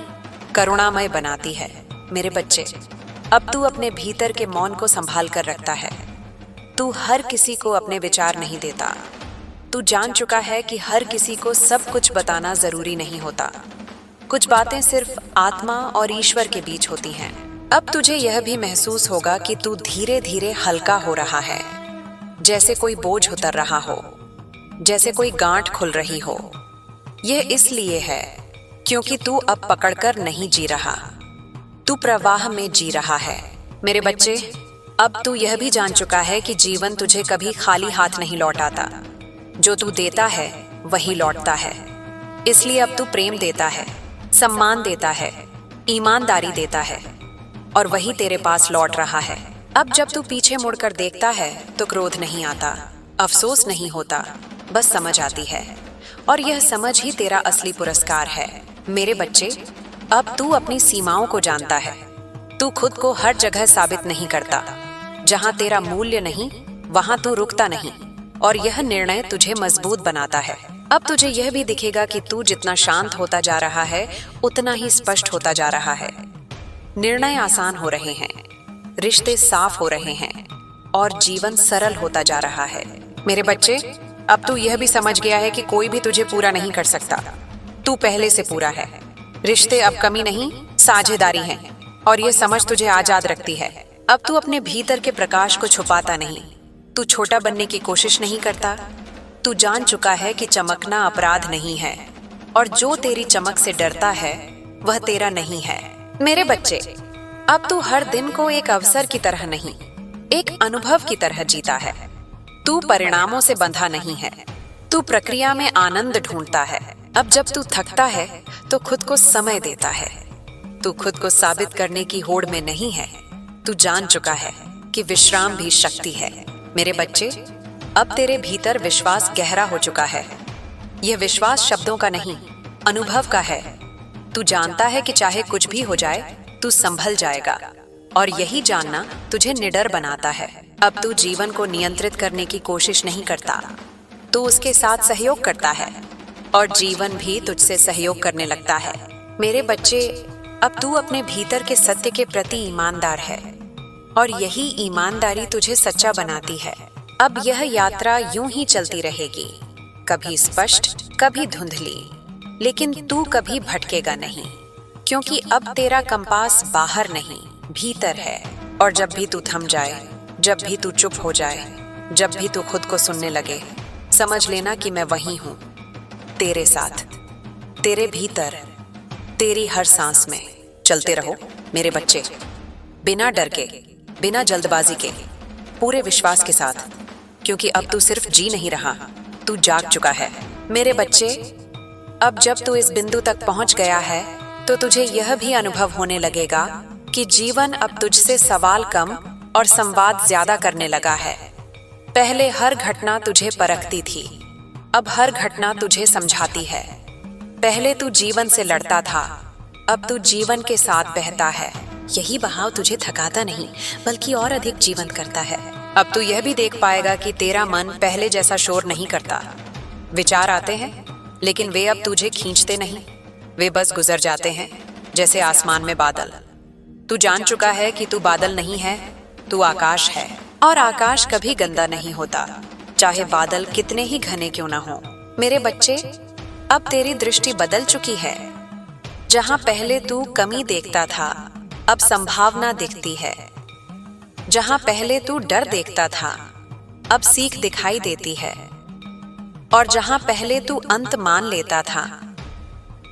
करुणामय बनाती है। मेरे बच्चे, अब तू अपने भीतर के मौन को संभाल कर रखता है। तू हर किसी को अपने विचार नहीं देता। तू जान चुका है कि हर किसी को सब कुछ बताना जरूरी नहीं होता। कुछ बातें सिर्फ आत्मा और ईश्वर के बीच होती हैं। अब तुझे यह भी महसूस होगा कि तू धीरे धीरे हल्का हो रहा है, जैसे कोई बोझ उतर रहा हो, जैसे कोई गांठ खुल रही हो। यह इसलिए है क्योंकि तू अब पकड़कर नहीं जी रहा, तू प्रवाह में जी रहा है। मेरे बच्चे, अब तू यह भी जान चुका है कि जीवन तुझे कभी खाली हाथ नहीं लौटाता। जो तू देता है वही लौटता है। इसलिए अब तू प्रेम देता है, सम्मान देता है, ईमानदारी देता है और वही तेरे पास लौट रहा है। अब जब तू पीछे मुड़कर देखता है तो क्रोध नहीं आता, अफसोस नहीं होता, बस समझ आती है। और यह समझ ही तेरा असली पुरस्कार है। मेरे बच्चे, अब तू अपनी सीमाओं को जानता है। तू खुद को हर जगह साबित नहीं करता। जहां तेरा मूल्य नहीं वहां तू रुकता नहीं और यह निर्णय तुझे मजबूत बनाता है। अब तुझे यह भी दिखेगा कि तू जितना शांत होता जा रहा है उतना ही स्पष्ट होता जा रहा है। निर्णय आसान हो रहे हैं, रिश्ते साफ हो रहे हैं और जीवन सरल होता जा रहा है। मेरे बच्चे, अब तू यह भी समझ गया है कि कोई भी तुझे पूरा नहीं कर सकता। तू पहले से पूरा है। रिश्ते अब कमी नहीं, साझेदारी है और यह समझ तुझे आजाद रखती है। अब तू अपने भीतर के प्रकाश को छुपाता नहीं, तू छोटा बनने की कोशिश नहीं करता। तू जान चुका है कि चमकना अपराध नहीं है और जो तेरी चमक से डरता है वह तेरा नहीं है। मेरे बच्चे, अब तू हर दिन को एक अवसर की तरह नहीं, एक अनुभव की तरह जीता है। तू परिणामों से बंधा नहीं है, तू प्रक्रिया में आनंद ढूंढता है। अब जब तू थकता है तो खुद को समय देता है। तू खुद को साबित करने की होड़ में नहीं है। तू जान चुका है कि विश्राम भी शक्ति है। मेरे बच्चे, अब तेरे भीतर विश्वास गहरा हो चुका है। यह विश्वास शब्दों का नहीं, अनुभव का है। तू जानता है कि चाहे कुछ भी हो जाए तू संभल जाएगा। और यही जानना तुझे निडर बनाता है। अब तू जीवन को नियंत्रित करने की कोशिश नहीं करता, तू उसके साथ सहयोग करता है और जीवन भी तुझसे सहयोग करने लगता है। मेरे बच्चे, अब तू अपने भीतर के सत्य के प्रति ईमानदार है और यही ईमानदारी तुझे सच्चा बनाती है। अब यह यात्रा यूं ही चलती रहेगी, कभी स्पष्ट, कभी धुंधली, लेकिन तू कभी भटकेगा नहीं, क्योंकि अब तेरा कंपास बाहर नहीं, भीतर है। और जब भी तू थम जाए, जब भी तू चुप हो जाए, जब भी तू खुद को सुनने लगे, समझ लेना कि मैं वही हूं, तेरे साथ, तेरे भीतर, तेरी हर सांस में। चलते रहो मेरे बच्चे, बिना डर के, बिना जल्दबाजी के, पूरे विश्वास के साथ, क्योंकि अब तू सिर्फ जी नहीं रहा, तू जाग चुका है। मेरे बच्चे, अब जब तू इस बिंदु तक पहुंच गया है तो तुझे यह भी अनुभव होने लगेगा कि जीवन अब तुझसे सवाल कम और संवाद ज्यादा करने लगा है। पहले हर घटना तुझे परखती थी, अब हर घटना तुझे समझाती है। पहले तू जीवन से लड़ता था, अब तू जीवन के साथ बहता है। यही बहाव तुझे थकाता नहीं, बल्कि और अधिक जीवंत करता है। अब तू यह भी देख पाएगा कि तेरा मन पहले जैसा शोर नहीं करता। विचार आते हैं, लेकिन वे अब तुझे खींचते नहीं, वे बस गुजर जाते हैं जैसे आसमान में बादल। तू जान चुका है कि तू बादल नहीं है, तू आकाश है, और आकाश कभी गंदा नहीं होता, चाहे बादल कितने ही घने क्यों ना हो। मेरे बच्चे, अब तेरी दृष्टि बदल चुकी है। जहां पहले तू कमी देखता था, अब संभावना दिखती है। जहां पहले तू डर देखता था, अब सीख दिखाई देती है। और जहां पहले तू अंत मान लेता था,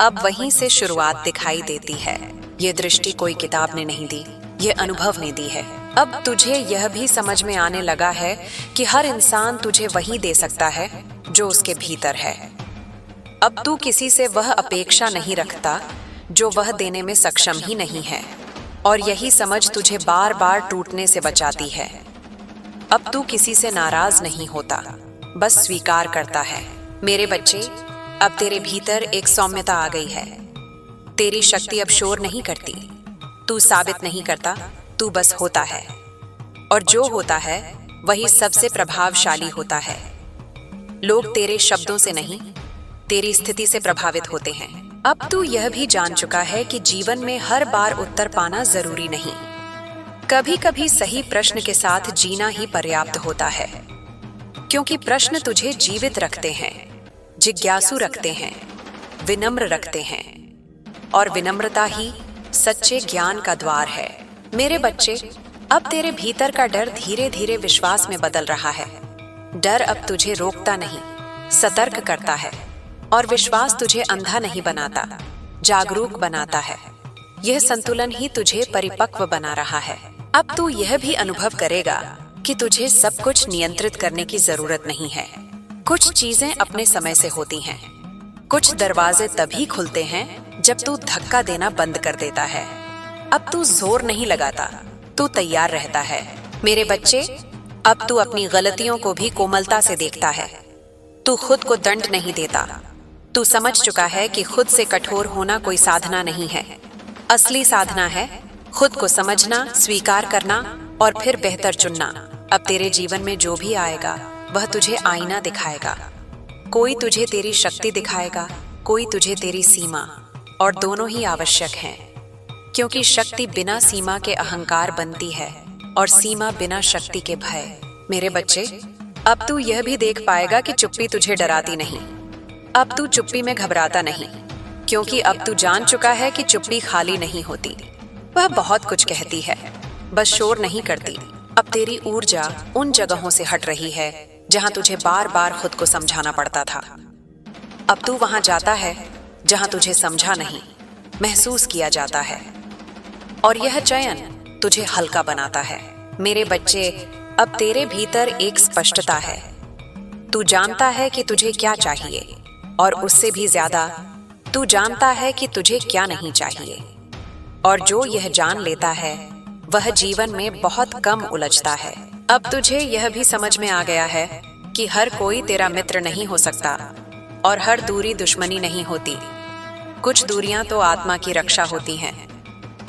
अब वहीं से शुरुआत दिखाई देती है। ये दृष्टि कोई किताब ने नहीं दी, ये अनुभव ने दी है। अब तुझे यह भी समझ में आने लगा है कि हर इंसान तुझे वही दे सकता है जो उसके भीतर है। अब तू किसी से वह अपेक्षा नहीं रखता जो वह देने में सक्षम ही नहीं है, और यही समझ तुझे बार बार टूटने से बचाती है। अब तू किसी से नाराज नहीं होता, बस स्वीकार करता है। मेरे बच्चे, अब तेरे भीतर एक सौम्यता आ गई है। तेरी शक्ति अब शोर नहीं करती, तू साबित नहीं करता, तू बस होता है। और जो होता है वही सबसे प्रभावशाली होता है। लोग तेरे शब्दों से नहीं, तेरी स्थिति से प्रभावित होते हैं। अब तू यह भी जान चुका है कि जीवन में हर बार उत्तर पाना जरूरी नहीं। कभी कभी सही प्रश्न के साथ जीना ही पर्याप्त होता है, क्योंकि प्रश्न तुझे जीवित रखते हैं, जिज्ञासु रखते हैं, विनम्र रखते हैं, और विनम्रता ही सच्चे ज्ञान का द्वार है। मेरे बच्चे, अब तेरे भीतर का डर धीरे धीरे विश्वास में बदल रहा है। डर अब तुझे रोकता नहीं, सतर्क करता है, और विश्वास तुझे अंधा नहीं बनाता, जागरूक बनाता है। यह संतुलन ही तुझे परिपक्व बना रहा है। अब तू यह भी अनुभव करेगा कि तुझे सब कुछ नियंत्रित करने की जरूरत नहीं है। कुछ चीजें अपने समय से होती हैं। कुछ दरवाजे तभी खुलते हैं जब तू धक्का देना बंद कर देता है। अब तू जोर नहीं लगाता, तू तैयार रहता है। मेरे बच्चे, अब तू अपनी गलतियों को भी कोमलता से देखता है। तू खुद को दंड नहीं देता। तू समझ चुका है कि खुद से कठोर होना कोई साधना नहीं है। असली साधना है खुद को समझना, स्वीकार करना और फिर बेहतर चुनना। अब तेरे जीवन में जो भी आएगा वह तुझे आईना दिखाएगा। कोई तुझे तेरी शक्ति दिखाएगा, कोई तुझे तेरी सीमा, और दोनों ही आवश्यक हैं, क्योंकि शक्ति बिना सीमा के अहंकार बनती है और सीमा बिना शक्ति के भय। मेरे बच्चे, अब तू यह भी देख पाएगा कि चुप्पी तुझे डराती नहीं। अब तू चुप्पी में घबराता नहीं, क्योंकि अब तू जान चुका है कि चुप्पी खाली नहीं होती, वह बहुत कुछ कहती है, बस शोर नहीं करती। अब तेरी ऊर्जा उन जगहों से हट रही है जहां तुझे बार बार खुद को समझाना पड़ता था। अब तू वहां जाता है जहां तुझे समझा नहीं, महसूस किया जाता है, और यह चयन तुझे हल्का बनाता है। मेरे बच्चे, अब तेरे भीतर एक स्पष्टता है। तू जानता है कि तुझे क्या चाहिए, और उससे भी ज्यादा तू जानता है कि तुझे क्या नहीं चाहिए। और जो यह जान लेता है वह जीवन में बहुत कम उलझता है। अब तुझे यह भी समझ में आ गया है कि हर कोई तेरा मित्र नहीं हो सकता, और हर दूरी दुश्मनी नहीं होती। कुछ दूरियां तो आत्मा की रक्षा होती हैं,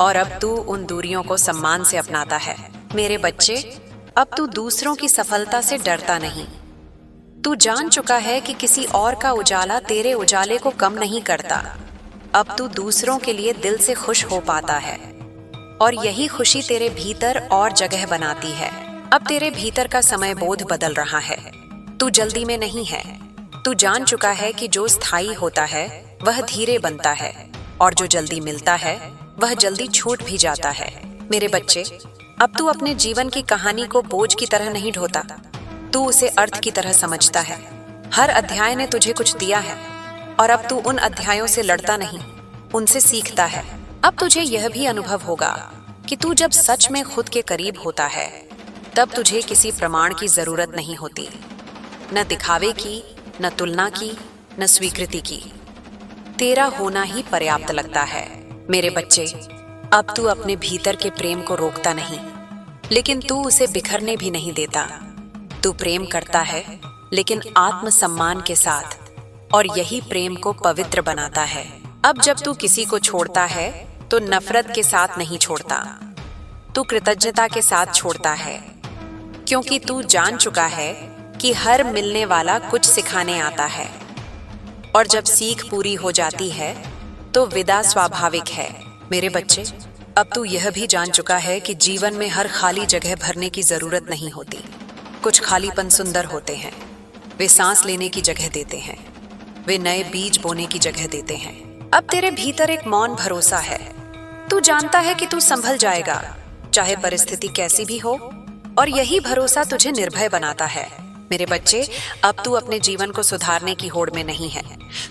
और अब तू उन दूरियों को सम्मान से अपनाता है। मेरे बच्चे, अब तू दूसरों की सफलता से डरता नहीं। तू जान चुका है कि किसी और का उजाला तेरे उजाले को कम नहीं करता। अब तू दूसरों के लिए दिल से खुश हो पाता है और यही खुशी तेरे भीतर और जगह बनाती है। अब तेरे भीतर का समय बोध बदल रहा है। तू जल्दी में नहीं है। तू जान चुका है कि जो स्थायी होता है वह धीरे बनता है और जो जल्दी मिलता है वह जल्दी छूट भी जाता है। मेरे बच्चे, अब तू अपने जीवन की कहानी को बोझ की तरह नहीं ढोता, तू उसे अर्थ की तरह समझता है। हर अध्याय ने तुझे कुछ दिया है और अब तू उन अध्यायों से लड़ता नहीं, उनसे सीखता है। अब तुझे यह भी अनुभव होगा कि तू जब सच में खुद के करीब होता है तब तुझे किसी प्रमाण की जरूरत नहीं होती, न दिखावे की, न तुलना की, न स्वीकृति की। तेरा होना ही पर्याप्त लगता है। मेरे बच्चे, अब तू अपने भीतर के प्रेम को रोकता नहीं, लेकिन तू उसे बिखरने भी नहीं देता। तू प्रेम करता है, लेकिन आत्मसम्मान के साथ, और यही प्रेम को पवित्र बनाता है। अब जब तू किसी को छोड़ता है तो नफरत के साथ नहीं छोड़ता, तू कृतज्ञता के साथ छोड़ता है, क्योंकि तू जान चुका है कि हर मिलने वाला कुछ सिखाने आता है और जब सीख पूरी हो जाती है तो विदा स्वाभाविक है। मेरे बच्चे, अब तू यह भी जान चुका है कि जीवन में हर खाली जगह भरने की जरूरत नहीं होती। कुछ खालीपन सुंदर होते हैं, वे सांस लेने की जगह देते हैं, वे नए बीज बोने की जगह देते हैं। अब तेरे भीतर एक मौन भरोसा है। तू जानता है कि तू संभल जाएगा, चाहे परिस्थिति कैसी भी हो, और यही भरोसा तुझे निर्भय बनाता है। मेरे बच्चे, अब तू अपने जीवन को सुधारने की होड़ में नहीं है,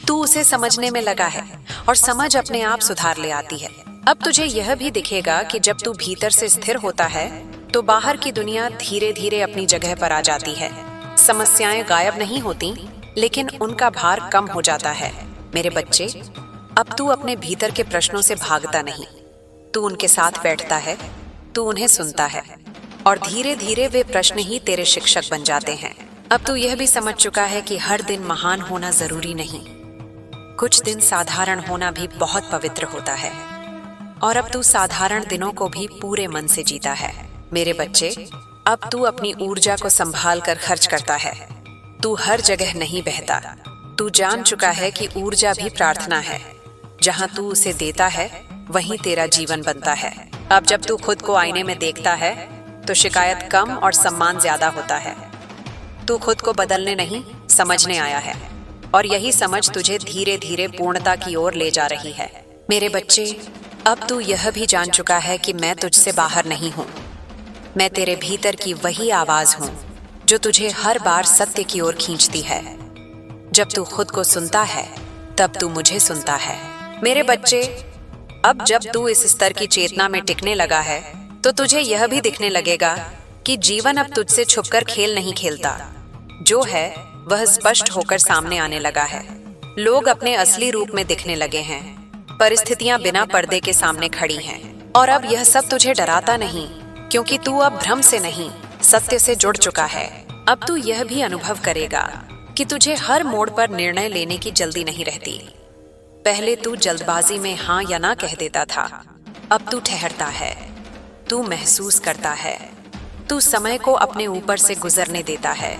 तू उसे समझने में लगा है और समझ अपने आप सुधार ले आती है। अब तुझे यह भी दिखेगा कि जब तू भीतर से स्थिर होता है तो बाहर की दुनिया धीरे धीरे अपनी जगह पर आ जाती है। समस्याएं गायब नहीं होती, लेकिन उनका भार कम हो जाता है। मेरे बच्चे, अब तू अपने भीतर के प्रश्नों से भागता नहीं, तू उनके साथ बैठता है, तू उन्हें सुनता है और धीरे धीरे वे प्रश्न ही तेरे शिक्षक बन जाते हैं। अब तू यह भी समझ चुका है कि हर दिन महान होना जरूरी नहीं, कुछ दिन साधारण होना भी बहुत पवित्र होता है, और अब तू साधारण दिनों को भी पूरे मन से जीता है। मेरे बच्चे, अब तू अपनी ऊर्जा को संभाल कर खर्च करता है, तू हर जगह नहीं बहता। तू जान चुका है कि ऊर्जा भी प्रार्थना है, जहां तू उसे देता है वहीं तेरा जीवन बनता है। अब जब तू खुद को आईने में देखता है तो शिकायत कम और सम्मान ज्यादा होता है। तू खुद को बदलने नहीं, समझने आया है, और यही समझ तुझे धीरे धीरे पूर्णता की ओर ले जा रही है। मेरे बच्चे, अब तू यह भी जान चुका है कि मैं तुझसे बाहर नहीं हूँ, मैं तेरे भीतर की वही आवाज हूँ जो तुझे हर बार सत्य की ओर खींचती है। जब तू खुद को सुनता है तब तू मुझे सुनता है। मेरे बच्चे, अब जब तू इस स्तर की चेतना में टिकने लगा है तो तुझे यह भी दिखने लगेगा कि जीवन अब तुझसे छुपकर खेल नहीं खेलता, जो है वह स्पष्ट होकर सामने आने लगा है। लोग अपने असली रूप में दिखने लगे हैं, परिस्थितियां बिना पर्दे के सामने खड़ी हैं, और अब यह सब तुझे डराता नहीं, क्योंकि तू अब भ्रम से नहीं, सत्य से जुड़ चुका है। अब तू यह भी अनुभव करेगा कि तुझे हर मोड़ पर निर्णय लेने की जल्दी नहीं रहती। पहले तू जल्दबाजी में हाँ या ना कह देता था, अब तू ठहरता है, तू महसूस करता है, तू समय को अपने ऊपर से गुजरने देता है,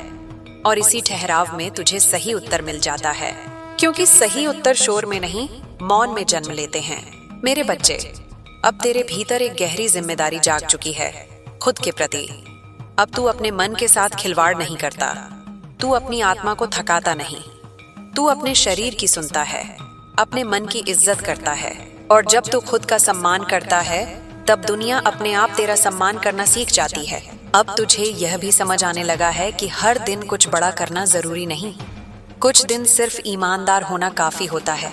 और इसी ठहराव में तुझे सही उत्तर मिल जाता है, क्योंकि सही उत्तर शोर में नहीं, मौन में जन्म लेते हैं। मेरे बच्चे, अब तेरे भीतर एक गहरी जिम्मेदारी जाग चुकी है खुद के प्रति। अब तू अपने मन के साथ खिलवाड़ नहीं करता, तू अपनी आत्मा को थकाता नहीं, तू अपने शरीर की सुनता है, अपने मन की इज्जत करता है, और जब तू खुद का सम्मान करता है तब दुनिया अपने आप तेरा सम्मान करना सीख जाती है। अब तुझे यह भी समझ आने लगा है कि हर दिन कुछ बड़ा करना जरूरी नहीं, कुछ दिन सिर्फ ईमानदार होना काफी होता है,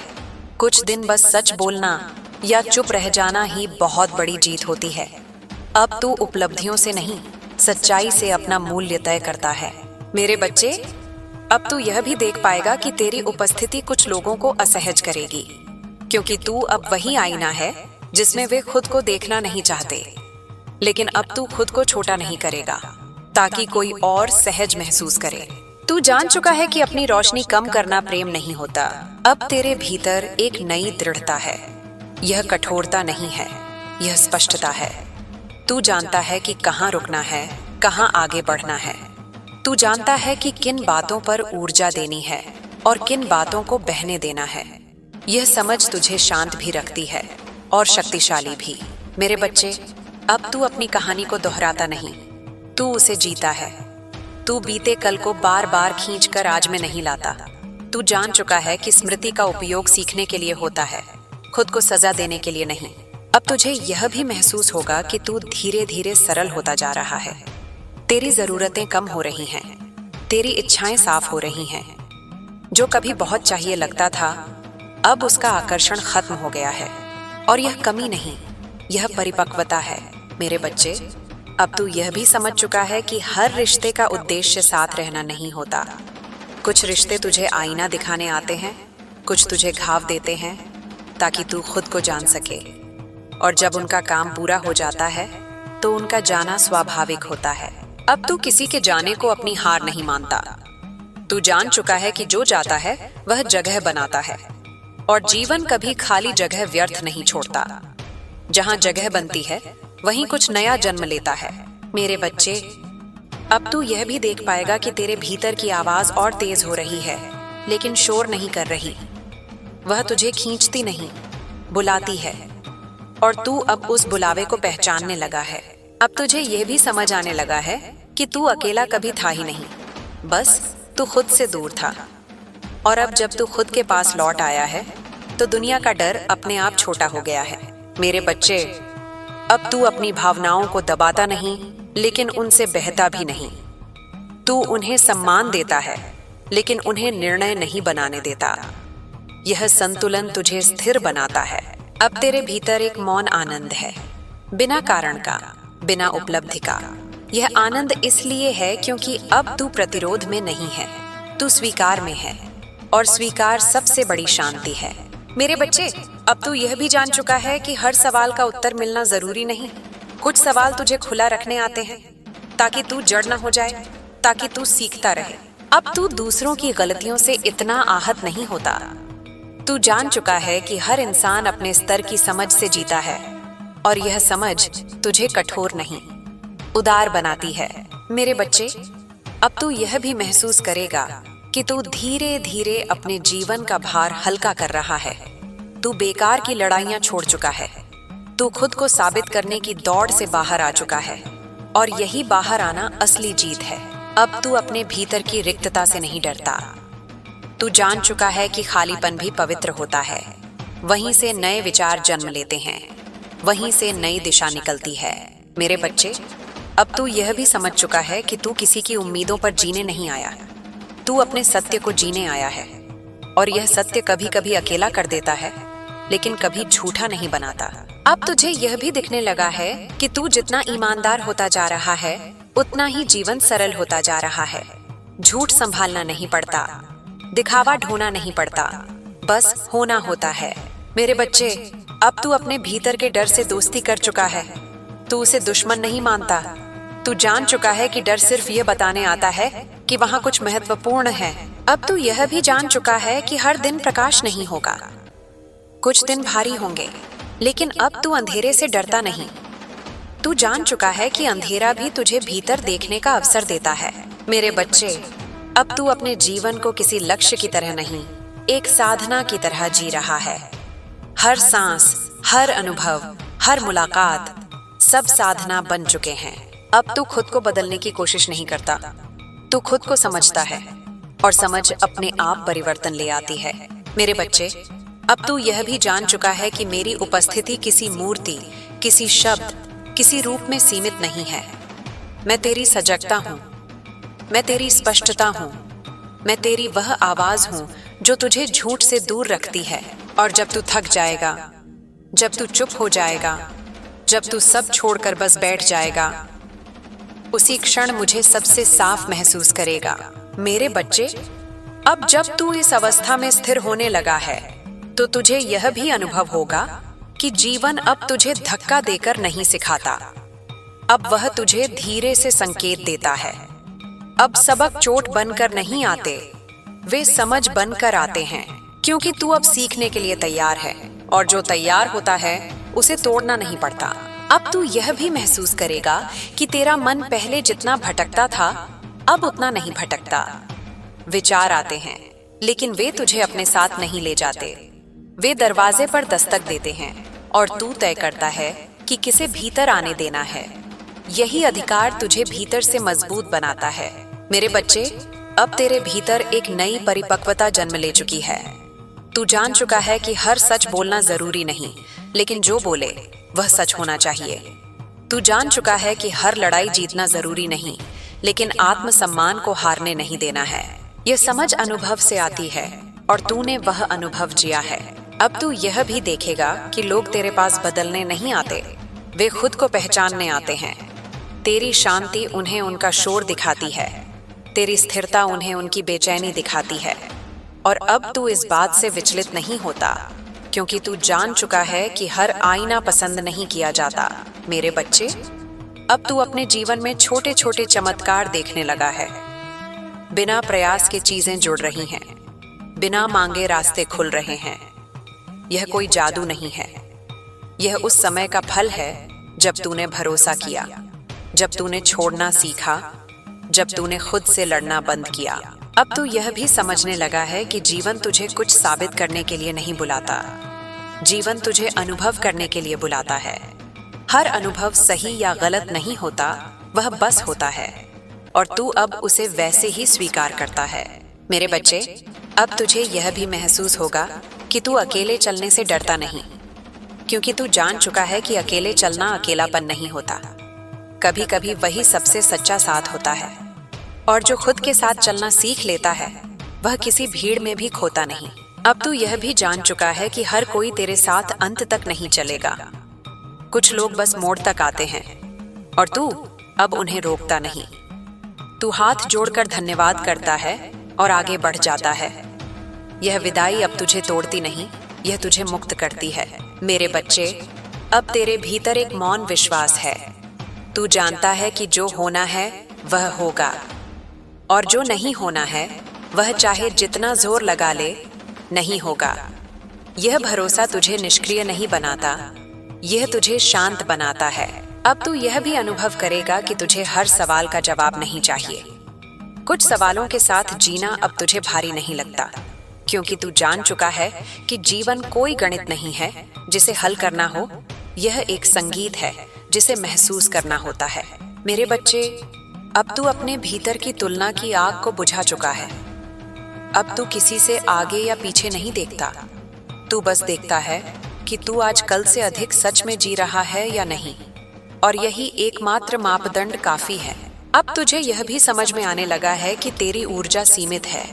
कुछ दिन बस सच बोलना या चुप रह जाना ही बहुत बड़ी जीत होती है। अब तू उपलब्धियों से नहीं, सच्चाई से अपना मूल्य तय करता है। मेरे बच्चे, अब तू यह भी देख पाएगा कि तेरी उपस्थिति कुछ लोगों को असहज करेगी, क्योंकि तू अब वही आईना है जिसमें वे खुद को देखना नहीं चाहते। लेकिन अब तू खुद को छोटा नहीं करेगा ताकि कोई और सहज महसूस करे। तू जान चुका है कि अपनी रोशनी कम करना प्रेम नहीं होता। अब तेरे भीतर एक नई दृढ़ता है, यह कठोरता नहीं है, यह स्पष्टता है। तू जानता है कि कहाँ रुकना है, कहाँ आगे बढ़ना है। तू जानता है कि किन बातों पर ऊर्जा देनी है और किन बातों को बहने देना है। यह समझ तुझे शांत भी रखती है और शक्तिशाली भी। मेरे बच्चे, अब तू अपनी कहानी को दोहराता नहीं, तू उसे जीता है। तू बीते कल को बार बार खींचकर आज में नहीं लाता। तू जान चुका है कि स्मृति का उपयोग सीखने के लिए होता है, खुद को सजा देने के लिए नहीं। अब तुझे यह भी महसूस होगा कि तू धीरे धीरे सरल होता जा रहा है। तेरी जरूरतें कम हो रही हैं, तेरी इच्छाएं साफ हो रही हैं। जो कभी बहुत चाहिए लगता था, अब उसका आकर्षण खत्म हो गया है। और यह कमी नहीं, यह परिपक्वता है। मेरे बच्चे, अब तू यह भी समझ चुका है कि हर रिश्ते का उद्देश्य साथ रहना नहीं होता। कुछ रिश्ते तुझे आईना दिखाने आते हैं, कुछ तुझे घाव देते हैं ताकि तू खुद को जान सके। और जब उनका काम पूरा हो जाता है तो उनका जाना स्वाभाविक होता है। अब तू किसी के जाने को अपनी हार नहीं मानता। तू जान चुका है कि जो जाता है वह जगह बनाता है, और जीवन कभी खाली जगह व्यर्थ नहीं छोड़ता। जहां जगह बनती है वहीं कुछ नया जन्म लेता है। मेरे बच्चे, अब तू यह भी देख पाएगा कि तेरे भीतर की आवाज और तेज हो रही है, लेकिन शोर नहीं कर रही। वह तुझे खींचती नहीं, बुलाती है, और तू अब उस बुलावे को पहचानने लगा है। अब तुझे यह भी समझ आने लगा है कि तू अकेला कभी था ही नहीं, बस तू खुद से दूर था। और अब जब तू खुद के पास लौट आया है तो दुनिया का डर अपने आप छोटा हो गया है। मेरे बच्चे, अब तू अपनी भावनाओं को दबाता नहीं, लेकिन उनसे बहता भी नहीं। तू उन्हें सम्मान देता है, लेकिन उन्हें निर्णय नहीं बनाने देता। यह संतुलन तुझे स्थिर बनाता है। अब तेरे भीतर एक मौन आनंद है, बिना कारण का, बिना उपलब्धि का। यह आनंद इसलिए है क्योंकि अब तू प्रतिरोध में नहीं है, तू स्वीकार में है, और स्वीकार सबसे बड़ी शांति है। मेरे बच्चे, अब तू यह भी जान चुका है कि हर सवाल का उत्तर मिलना जरूरी नहीं। कुछ सवाल तुझे खुला रखने आते हैं ताकि तू जड़ न हो जाए, ताकि तू सीखता रहे। अब तू दूसरों की गलतियों से इतना आहत नहीं होता। तू जान चुका है कि हर इंसान अपने स्तर की समझ से जीता है, और यह समझ तुझे कठोर नहीं, उदार बनाती है। मेरे बच्चे, अब तू यह भी महसूस करेगा कि तू धीरे धीरे अपने जीवन का भार हल्का कर रहा है। तू बेकार की लड़ाइयां छोड़ चुका है। तू खुद को साबित करने की दौड़ से बाहर आ चुका है, और यही बाहर आना असली जीत है। अब तू अपने भीतर की रिक्तता से नहीं डरता। तू जान चुका है कि खालीपन भी पवित्र होता है। वहीं से नए विचार जन्म लेते हैं, वहीं से नई दिशा निकलती है। मेरे बच्चे, अब तू यह भी समझ चुका है कि तू किसी की उम्मीदों पर जीने नहीं आया, तू अपने सत्य को जीने आया है। और यह सत्य कभी कभी अकेला कर देता है, लेकिन कभी झूठा नहीं बनाता। अब तुझे यह भी दिखने लगा है कि तू जितना ईमानदार होता जा रहा है, उतना ही जीवन सरल होता जा रहा है। झूठ संभालना नहीं पड़ता, दिखावा ढोना नहीं पड़ता, बस होना होता है। मेरे बच्चे, अब तू अपने भीतर के डर से दोस्ती कर चुका है। तू उसे दुश्मन नहीं मानता। तू जान चुका है कि डर सिर्फ ये बताने आता है कि वहां कुछ महत्वपूर्ण है। अब तू यह भी जान चुका है कि हर दिन प्रकाश नहीं होगा, कुछ दिन भारी होंगे, लेकिन अब तू अंधेरे से डरता नहीं। तू जान चुका है कि अंधेरा भी तुझे भीतर देखने का अवसर देता है। मेरे बच्चे, अब तू अपने जीवन को किसी लक्ष्य की तरह नहीं, एक साधना की तरह जी रहा है। हर सांस, हर अनुभव, हर मुलाकात, सब साधना बन चुके हैं। अब तू खुद को बदलने की कोशिश नहीं करता, तू खुद को समझता है, और समझ अपने आप परिवर्तन ले आती है। मेरे बच्चे, अब तू यह भी जान चुका है कि मेरी उपस्थिति किसी मूर्ति, किसी शब्द, किसी रूप में सीमित नहीं है। मैं तेरी सजगता हूँ, मैं तेरी स्पष्टता हूँ, मैं तेरी वह आवाज हूँ जो तुझे झूठ से दूर रखती है। और जब तू थक जाएगा, जब तू चुप हो जाएगा, जब तू सब छोड़कर बस बैठ जाएगा, उसी क्षण मुझे सबसे साफ महसूस करेगा। मेरे बच्चे, अब जब तू इस अवस्था में स्थिर होने लगा है, तो तुझे यह भी अनुभव होगा कि जीवन अब तुझे धक्का देकर नहीं सिखाता। अब वह तुझे धीरे से संकेत देता है। अब सबक चोट बनकर नहीं आते, वे समझ बनकर आते हैं, क्योंकि तू अब सीखने के लिए तैयार है। और जो तैयार होता है उसे तोड़ना नहीं पड़ता। अब तू यह भी महसूस करेगा कि तेरा मन पहले जितना भटकता था अब उतना नहीं भटकता। विचार आते हैं लेकिन वे तुझे अपने साथ नहीं ले जाते। वे दरवाजे पर दस्तक देते हैं और तू तय करता है कि किसे भीतर आने देना है। यही अधिकार तुझे भीतर से मजबूत बनाता है। मेरे बच्चे, अब तेरे भीतर एक नई परिपक्वता जन्म ले चुकी है। तू जान चुका है कि हर सच बोलना जरूरी नहीं, लेकिन जो बोले वह सच होना चाहिए। तू जान चुका है कि हर लड़ाई जीतना जरूरी नहीं, लेकिन आत्मसम्मान को हारने नहीं देना है। यह समझ अनुभव से आती है और तूने वह अनुभव जिया है। अब तू यह भी देखेगा कि लोग तेरे पास बदलने नहीं आते, वे खुद को पहचानने आते हैं। तेरी शांति उन्हें उनका शोर दिखाती है, तेरी स्थिरता उन्हें उनकी बेचैनी दिखाती है। और अब तू इस बात से विचलित नहीं होता, क्योंकि तू जान चुका है कि हर आईना पसंद नहीं किया जाता। मेरे बच्चे, अब तू अपने जीवन में छोटे छोटे चमत्कार देखने लगा है। बिना प्रयास के चीजें जुड़ रही हैं, बिना मांगे रास्ते खुल रहे हैं। यह कोई जादू नहीं है, यह उस समय का फल है जब तूने भरोसा किया, जब तूने छोड़ना सीखा, जब तूने खुद से लड़ना बंद किया। अब तू यह भी समझने लगा है कि जीवन तुझे कुछ साबित करने के लिए नहीं बुलाता, जीवन तुझे अनुभव करने के लिए बुलाता है। हर अनुभव सही या गलत नहीं होता, वह बस होता है और तू अब उसे वैसे ही स्वीकार करता है। मेरे बच्चे, अब तुझे यह भी महसूस होगा कि तू अकेले चलने से डरता नहीं, क्योंकि तू जान चुका है कि अकेले चलना अकेलापन नहीं होता। कभी कभी वही सबसे सच्चा साथ होता है, और जो खुद के साथ चलना सीख लेता है वह किसी भीड़ में भी खोता नहीं। अब तू यह भी जान चुका है कि हर कोई तेरे साथ अंत तक नहीं चलेगा। कुछ लोग बस मोड़ तक आते हैं और तू अब उन्हें रोकता नहीं। तू हाथ जोड़कर धन्यवाद करता है और आगे बढ़ जाता है। यह विदाई अब तुझे तोड़ती नहीं, यह तुझे मुक्त करती है। मेरे बच्चे, अब तेरे भीतर एक मौन विश्वास है। तू जानता है कि जो होना है वह होगा, और जो नहीं होना है वह चाहे जितना जोर लगा ले नहीं होगा। यह भरोसा तुझे निष्क्रिय नहीं बनाता, यह तुझे शांत बनाता है। अब तू यह भी अनुभव करेगा कि तुझे हर सवाल का जवाब नहीं चाहिए। कुछ सवालों के साथ जीना अब तुझे भारी नहीं लगता, क्योंकि तू जान चुका है कि जीवन कोई गणित नहीं है जिसे हल करना हो, यह एक संगीत है जिसे महसूस करना होता है। मेरे बच्चे, अब तू अपने भीतर की तुलना की आग को बुझा चुका है। अब तू किसी से आगे या पीछे नहीं देखता, तू बस देखता है कि तू आज कल से अधिक सच में जी रहा है या नहीं, और यही एकमात्र मापदंड काफी है। अब तुझे यह भी समझ में आने लगा है कि तेरी ऊर्जा सीमित है,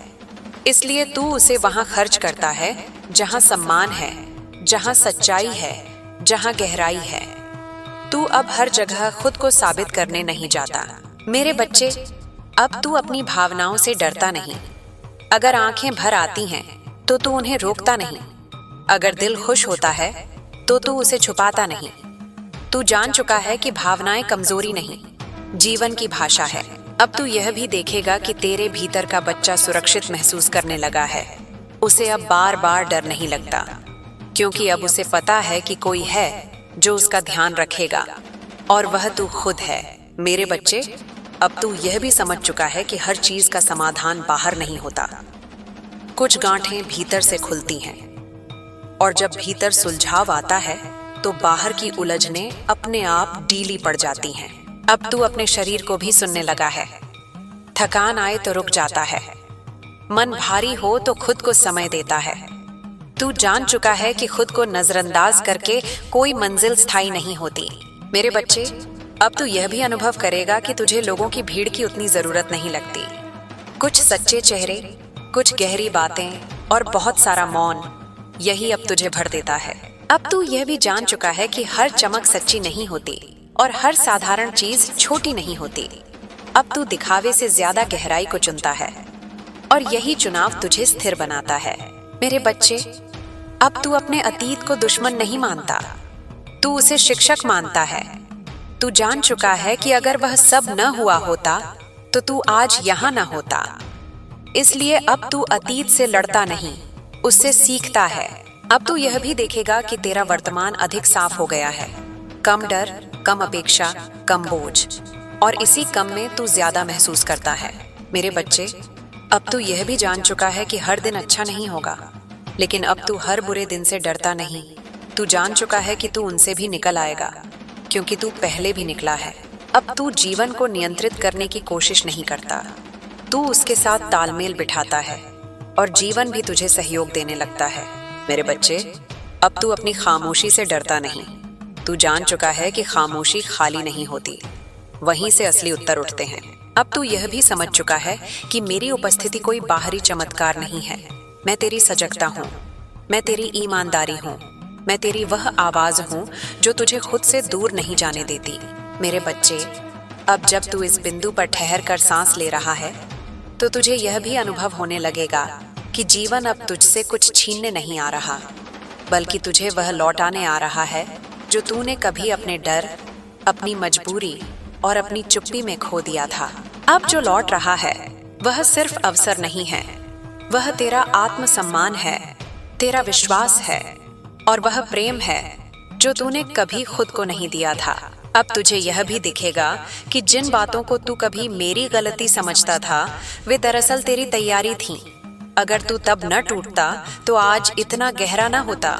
इसलिए तू उसे वहां खर्च करता है जहां सम्मान है, जहां सच्चाई है, जहां गहराई है। तू अब हर जगह खुद को साबित करने नहीं जाता। मेरे बच्चे, अब तू अपनी भावनाओं से डरता नहीं। अगर आंखें भर आती हैं तो तू उन्हें रोकता नहीं, अगर दिल खुश होता है तो तू उसे छुपाता नहीं। तू जान चुका है कि भावनाएं कमजोरी नहीं, जीवन की भाषा है। अब तू यह भी देखेगा कि तेरे भीतर का बच्चा सुरक्षित महसूस करने लगा है। उसे अब बार बार डर नहीं लगता, क्योंकि अब उसे पता है कि कोई है जो उसका ध्यान रखेगा, और वह तू खुद है। मेरे बच्चे, अब तू यह भी समझ चुका है कि हर चीज का समाधान बाहर नहीं होता। कुछ गांठें भीतर से खुलती हैं, और जब भीतर सुलझाव आता है तो बाहर की उलझनें अपने आप ढीली पड़ जाती हैं। अब तू अपने शरीर को भी सुनने लगा है। थकान आए तो रुक जाता है, मन भारी हो तो खुद को समय देता है। तू जान चुका है कि खुद को नजरअंदाज करके कोई मंजिल स्थायी नहीं होती। मेरे बच्चे, अब तू यह भी अनुभव करेगा कि तुझे लोगों की भीड़ की उतनी जरूरत नहीं लगती। कुछ सच्चे चेहरे, कुछ गहरी बातें और बहुत सारा मौन, यही अब तुझे भर देता है। अब तू यह भी जान चुका है कि हर चमक सच्ची नहीं होती और हर साधारण चीज छोटी नहीं होती। अब तू दिखावे से ज्यादा गहराई को चुनता है, और यही चुनाव तुझे स्थिर बनाता है। मेरे बच्चे, अब तू अपने अतीत को दुश्मन नहीं मानता, तू उसे शिक्षक मानता है। तू जान चुका है कि अगर वह सब न हुआ होता तो तू आज यहाँ न होता। इसलिए अब तू अतीत से लड़ता नहीं, उससे सीखता है। अब तू यह भी देखेगा कि तेरा वर्तमान अधिक साफ हो गया है। कम डर, कम अपेक्षा, कम बोझ, और इसी कम में तू ज्यादा महसूस करता है। मेरे बच्चे, अब तू यह भी जान चुका है कि हर दिन अच्छा नहीं होगा, लेकिन अब तू हर बुरे दिन से डरता नहीं। तू जान चुका है कि तू उनसे भी निकल आएगा, क्योंकि तू पहले भी निकला है। अब तू जीवन को नियंत्रित करने की कोशिश नहीं करता, तू उसके साथ तालमेल बिठाता है, और जीवन भी तुझे सहयोग देने लगता है। मेरे बच्चे, अब तू अपनी खामोशी से डरता नहीं। तू जान चुका है कि खामोशी खाली नहीं होती, वहीं से असली उत्तर उठते हैं। अब तू यह भी समझ चुका है कि मेरी उपस्थिति कोई बाहरी चमत्कार नहीं है। मैं तेरी सजगता हूँ, मैं तेरी ईमानदारी हूँ, मैं तेरी वह आवाज हूँ जो तुझे खुद से दूर नहीं जाने देती। मेरे बच्चे, अब जब तू इस बिंदु पर ठहर कर सांस ले रहा है, तो तुझे यह भी अनुभव होने लगेगा कि जीवन अब तुझसे कुछ छीनने नहीं आ रहा, बल्कि तुझे वह लौटाने आ रहा है जो तूने कभी अपने डर, अपनी मजबूरी और अपनी चुप्पी में खो दिया था। अब जो लौट रहा है वह सिर्फ अवसर नहीं है, वह तेरा आत्मसम्मान है, तेरा विश्वास है, और वह प्रेम है जो तूने कभी खुद को नहीं दिया था। अब तुझे यह भी दिखेगा कि जिन बातों को तू कभी मेरी गलती समझता था, वे दरअसल तेरी तैयारी थीं। अगर तू तब न टूटता तो आज इतना गहरा न होता।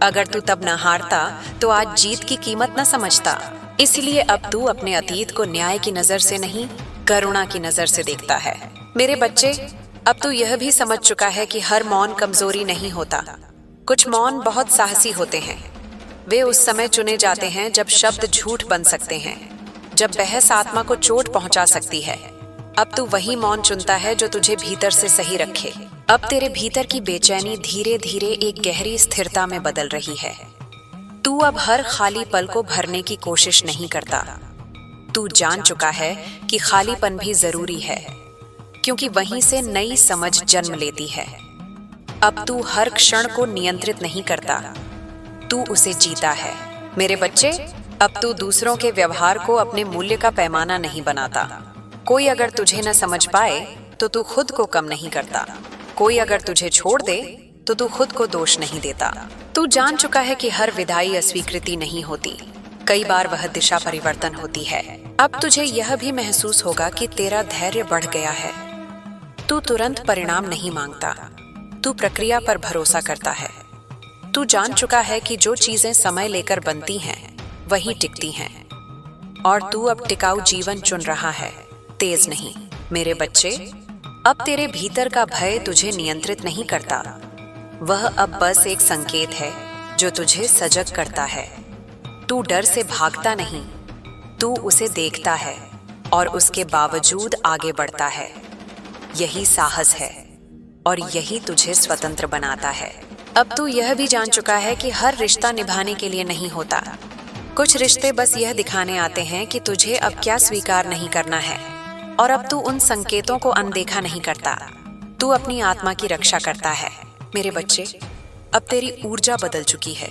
अगर तू तब न हारता तो आज जीत की कीमत न समझता। इसलिए अब तू अपने अतीत को न्याय की नजर से नहीं, करुणा की नजर से देखता है। मेरे बच्चे, अब तू यह भी समझ चुका है कि हर मौन कमजोरी नहीं होता। कुछ मौन बहुत साहसी होते हैं। वे उस समय चुने जाते हैं जब शब्द झूठ बन सकते हैं, जब बहस आत्मा को चोट पहुंचा सकती है। अब तू वही मौन चुनता है जो तुझे भीतर से सही रखे। अब तेरे भीतर की बेचैनी धीरे धीरे एक गहरी स्थिरता में बदल रही है। तू अब हर खाली पल को भरने की कोशिश नहीं करता। तू जान चुका है कि खालीपन भी जरूरी है, क्योंकि वहीं से नई समझ जन्म लेती है। अब तू हर क्षण को नियंत्रित नहीं करता, तू उसे जीता है। मेरे बच्चे, अब तू दूसरों के व्यवहार को अपने मूल्य का पैमाना नहीं बनाता। कोई अगर तुझे न समझ पाए तो तू खुद को कम नहीं करता। कोई अगर तुझे छोड़ दे तो तू खुद को दोष नहीं देता। तू जान चुका है कि हर विदाई अस्वीकृति नहीं होती, कई बार वह दिशा परिवर्तन होती है। अब तुझे यह भी महसूस होगा कि तेरा धैर्य बढ़ गया है। तू तुरंत परिणाम नहीं मांगता, तू प्रक्रिया पर भरोसा करता है। तू जान चुका है कि जो चीजें समय लेकर बनती हैं, वही टिकती हैं, और तू अब टिकाऊ जीवन चुन रहा है, तेज नहीं। मेरे बच्चे, अब तेरे भीतर का भय तुझे नियंत्रित नहीं करता। वह अब बस एक संकेत है जो तुझे सजग करता है। तू डर से भागता नहीं, तू उसे देखता है और उसके बावजूद आगे बढ़ता है। यही साहस है और यही तुझे स्वतंत्र बनाता है। अब तू यह भी जान चुका है कि हर रिश्ता निभाने के लिए नहीं होता। कुछ रिश्ते बस यह दिखाने आते हैं कि तुझे अब क्या स्वीकार नहीं करना है, और अब तू उन संकेतों को अनदेखा नहीं करता। तू अपनी आत्मा की रक्षा करता है। मेरे बच्चे, अब तेरी ऊर्जा बदल चुकी है।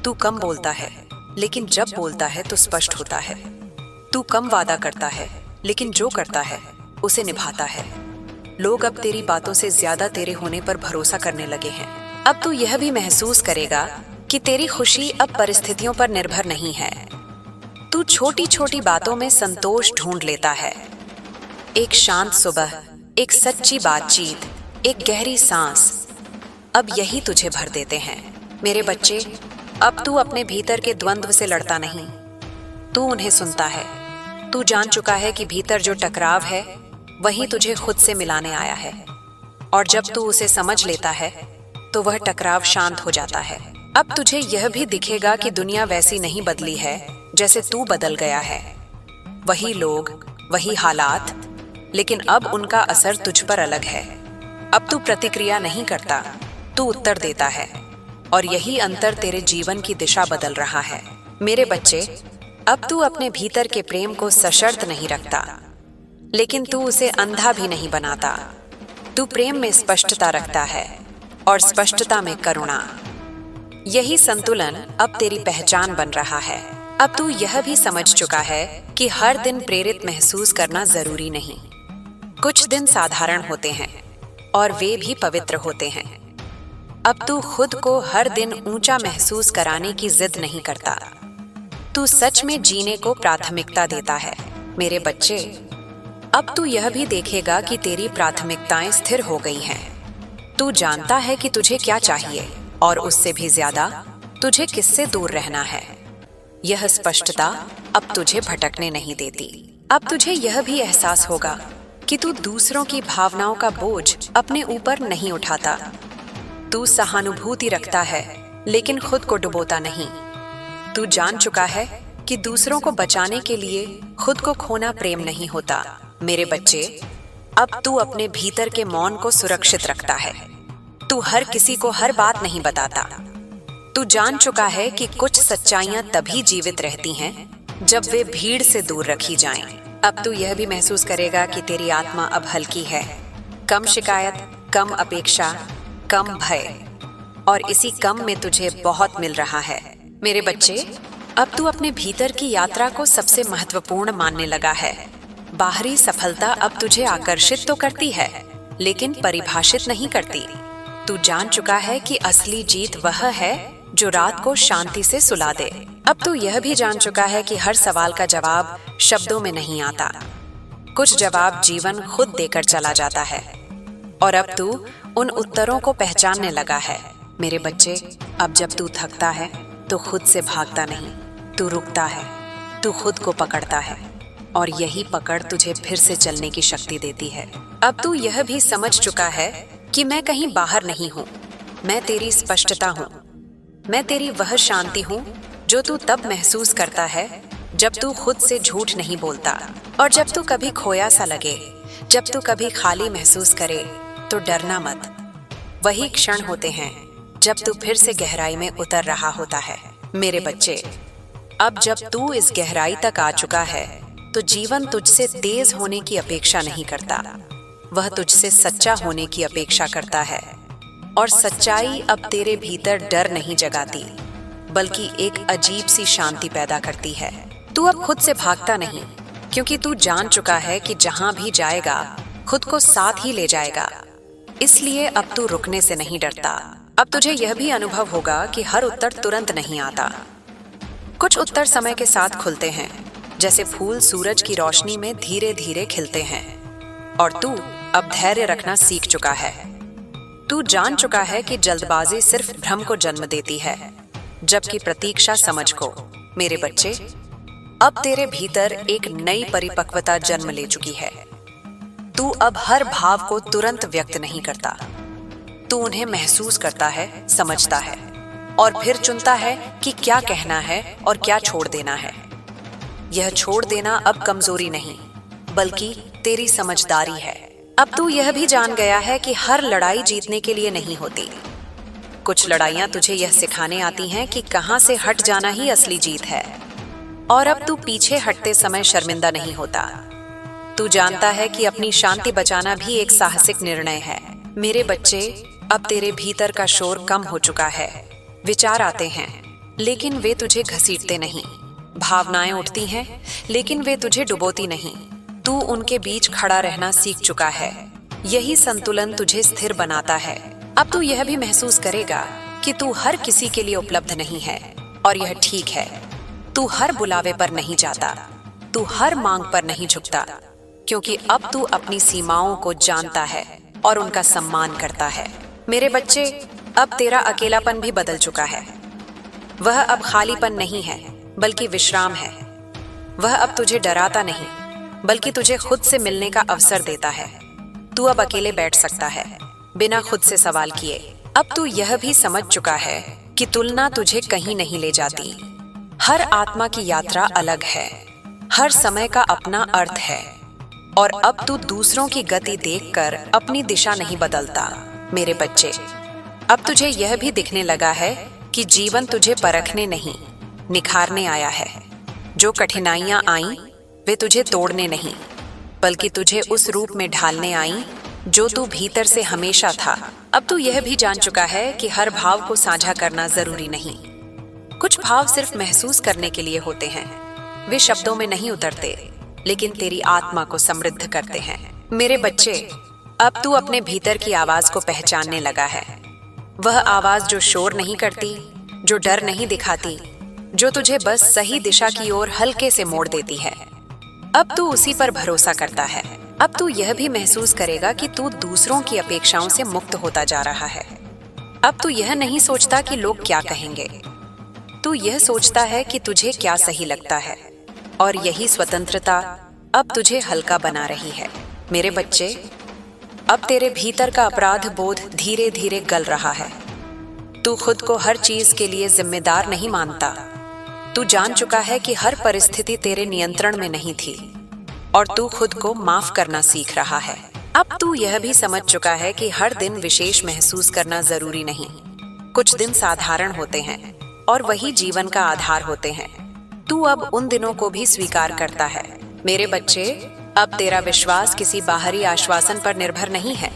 तू कम बोलता है, लेकिन जब बोलता है तो स्पष्ट होता है। तू कम वादा करता है, लेकिन जो करता है उसे निभाता है। लोग अब तेरी बातों से ज्यादा तेरे होने पर भरोसा करने लगे हैं। अब तू यह भी महसूस करेगा कि तेरी खुशी अब परिस्थितियों पर निर्भर नहीं है। तू छोटी छोटी बातों में संतोष ढूंढ लेता है। एक शांत सुबह, एक सच्ची बातचीत, एक गहरी सांस, अब यही तुझे भर देते हैं। मेरे बच्चे, अब तू अपने भीतर के द्वंद्व से लड़ता नहीं, तू उन्हें सुनता है। तू जान चुका है कि भीतर जो टकराव है वही तुझे खुद से मिलाने आया है, और जब तू उसे समझ लेता है तो वह टकराव शांत हो जाता है। अब तुझे यह भी दिखेगा कि दुनिया वैसी नहीं बदली है जैसे तू बदल गया है। वही लोग, वही हालात, लेकिन अब उनका असर तुझ पर अलग है। अब तू प्रतिक्रिया नहीं करता, तू उत्तर देता है, और यही अंतर तेरे जीवन की दिशा बदल रहा है। मेरे बच्चे, अब तू अपने भीतर के प्रेम को सशर्त नहीं रखता, लेकिन तू उसे अंधा भी नहीं बनाता। तू प्रेम में स्पष्टता रखता है और स्पष्टता में करुणा। यही संतुलन अब तेरी पहचान बन रहा है। अब तू यह भी समझ चुका है कि हर दिन प्रेरित महसूस करना जरूरी नहीं। कुछ दिन साधारण होते हैं और वे भी पवित्र होते हैं। अब तू खुद को हर दिन ऊंचा महसूस कराने की जिद नहीं करता। तू सच में जीने को प्राथमिकता देता है। मेरे बच्चे, अब तू यह भी देखेगा कि तेरी प्राथमिकताएं स्थिर हो गई हैं। तू जानता है कि तुझे क्या चाहिए और उससे भी ज्यादा तुझे किससे दूर रहना है। यह स्पष्टता अब तुझे भटकने नहीं देती। अब तुझे यह भी एहसास होगा कि तू दूसरों की भावनाओं का बोझ अपने ऊपर नहीं उठाता। तू सहानुभूति रखता है लेकिन खुद को डुबोता नहीं। तू जान चुका है कि दूसरों को बचाने के लिए खुद को खोना प्रेम नहीं होता। मेरे बच्चे, अब तू अपने भीतर के मौन को सुरक्षित रखता है। तू हर किसी को हर बात नहीं बताता। तू जान चुका है कि कुछ सच्चाइयां तभी जीवित रहती हैं जब वे भीड़ से दूर रखी जाएं। अब तू यह भी महसूस करेगा कि तेरी आत्मा अब हल्की है। कम शिकायत, कम अपेक्षा, कम भय, और इसी कम में तुझे बहुत मिल रहा है। मेरे बच्चे, अब तू अपने भीतर की यात्रा को सबसे महत्वपूर्ण मानने लगा है। बाहरी सफलता अब तुझे आकर्षित तो करती है लेकिन परिभाषित नहीं करती। तू जान चुका है कि असली जीत वह है जो रात को शांति से सुला दे। अब तू यह भी जान चुका है कि हर सवाल का जवाब शब्दों में नहीं आता। कुछ जवाब जीवन खुद देकर चला जाता है और अब तू उन उत्तरों को पहचानने लगा है। मेरे बच्चे, अब जब तू थकता है तो खुद से भागता नहीं, तू रुकता है, तू खुद को पकड़ता है और यही पकड़ तुझे फिर से चलने की शक्ति देती है। अब तू यह भी समझ चुका है कि मैं कहीं बाहर नहीं हूँ, मैं तेरी स्पष्टता हूँ। मैं तेरी वह शांति हूँ जो तू तब महसूस करता है जब तू खुद से झूठ नहीं बोलता। और जब तू कभी खोया सा लगे, जब तू कभी खाली महसूस करे, तो डरना मत। वही क्षण होते हैं जब तू फिर से गहराई में उतर रहा होता है। मेरे बच्चे, अब जब तू इस गहराई तक आ चुका है तो जीवन तुझसे तेज होने की अपेक्षा नहीं करता, वह तुझसे सच्चा होने की अपेक्षा करता है। और सच्चाई अब तेरे भीतर डर नहीं जगाती बल्कि एक अजीब सी शांति पैदा करती है। तू अब खुद से भागता नहीं क्योंकि तू जान चुका है कि जहां भी जाएगा खुद को साथ ही ले जाएगा। इसलिए अब तू रुकने से नहीं डरता। अब तुझे यह भी अनुभव होगा कि हर उत्तर तुरंत नहीं आता। कुछ उत्तर समय के साथ खुलते हैं, जैसे फूल सूरज की रोशनी में धीरे धीरे खिलते हैं। और तू अब धैर्य रखना सीख चुका है। तू जान चुका है कि जल्दबाजी सिर्फ भ्रम को जन्म देती है, जबकि प्रतीक्षा समझ को। मेरे बच्चे, अब तेरे भीतर एक नई परिपक्वता जन्म ले चुकी है। तू अब हर भाव को तुरंत व्यक्त नहीं करता, तू उन्हें महसूस करता है, समझता है और फिर चुनता है कि क्या कहना है और क्या छोड़ देना है। यह छोड़ देना अब कमजोरी नहीं बल्कि तेरी समझदारी है। अब तू यह भी जान गया है कि हर लड़ाई जीतने के लिए नहीं होती। कुछ लड़ाइयां तुझे यह सिखाने आती हैं कि कहां से हट जाना ही असली जीत है। और अब तू पीछे हटते समय शर्मिंदा नहीं होता। तू जानता है कि अपनी शांति बचाना भी एक साहसिक निर्णय है। मेरे बच्चे, अब तेरे भीतर का शोर कम हो चुका है। विचार आते हैं लेकिन वे तुझे घसीटते नहीं। भावनाएं उठती हैं लेकिन वे तुझे डुबोती नहीं। तू उनके बीच खड़ा रहना सीख चुका है। यही संतुलन तुझे स्थिर बनाता है। अब तू यह भी महसूस करेगा कि तू हर किसी के लिए उपलब्ध नहीं है और यह ठीक है। तू हर बुलावे पर नहीं जाता, तू हर मांग पर नहीं झुकता, क्योंकि अब तू अपनी सीमाओं को जानता है और उनका सम्मान करता है। मेरे बच्चे, अब तेरा अकेलापन भी बदल चुका है। वह अब खालीपन नहीं है बल्कि विश्राम है। वह अब तुझे डराता नहीं बल्कि तुझे खुद से मिलने का अवसर देता है। तू अब अकेले बैठ सकता है बिना खुद से सवाल किए। अब तू यह भी समझ चुका है कि तुलना तुझे कहीं नहीं ले जाती। हर आत्मा की यात्रा अलग है, हर समय का अपना अर्थ है और अब तू दूसरों की गति देखकर अपनी दिशा नहीं बदलता। मेरे बच्चे, अब तुझे यह भी दिखने लगा है कि जीवन तुझे परखने नहीं, निखारने आया है। जो कठिनाइयां आईं, वे तुझे तोड़ने नहीं, बल्कि तुझे उस रूप में ढालने आईं जो तू भीतर से हमेशा था। अब तू यह भी जान चुका है कि हर भाव को साझा करना जरूरी नहीं। कुछ भाव सिर्फ महसूस करने के लिए होते हैं। वे शब्दों में नहीं उतरते, लेकिन तेरी आत्मा को समृद्ध करते हैं। मेरे बच्चे, अब तू अपने भीतर की आवाज को पहचानने लगा है। वह आवाज जो शोर नहीं करती, जो डर नहीं दिखाती, जो तुझे बस सही दिशा की ओर हल्के से मोड़ देती है। अब तू उसी पर भरोसा करता है। अब तू यह भी महसूस करेगा कि तू दूसरों की अपेक्षाओं से मुक्त होता जा रहा है। अब तू यह नहीं सोचता कि लोग क्या कहेंगे। तू यह सोचता है कि तुझे क्या सही लगता है, और यही स्वतंत्रता अब तुझे हल्का बना रही है। मेरे बच्चे, अब तेरे भीतर का अपराध बोध धीरे धीरे गल रहा है। तू खुद को हर चीज के लिए जिम्मेदार नहीं मानता। तू जान चुका है कि हर परिस्थिति तेरे नियंत्रण में नहीं थी, और तू खुद को माफ करना सीख रहा है। अब तू यह भी समझ चुका है कि हर दिन विशेष महसूस करना जरूरी नहीं। कुछ दिन साधारण होते हैं और वही जीवन का आधार होते हैं। तू अब उन दिनों को भी स्वीकार करता है। मेरे बच्चे, अब तेरा विश्वास किसी बाहरी आश्वासन पर निर्भर नहीं है,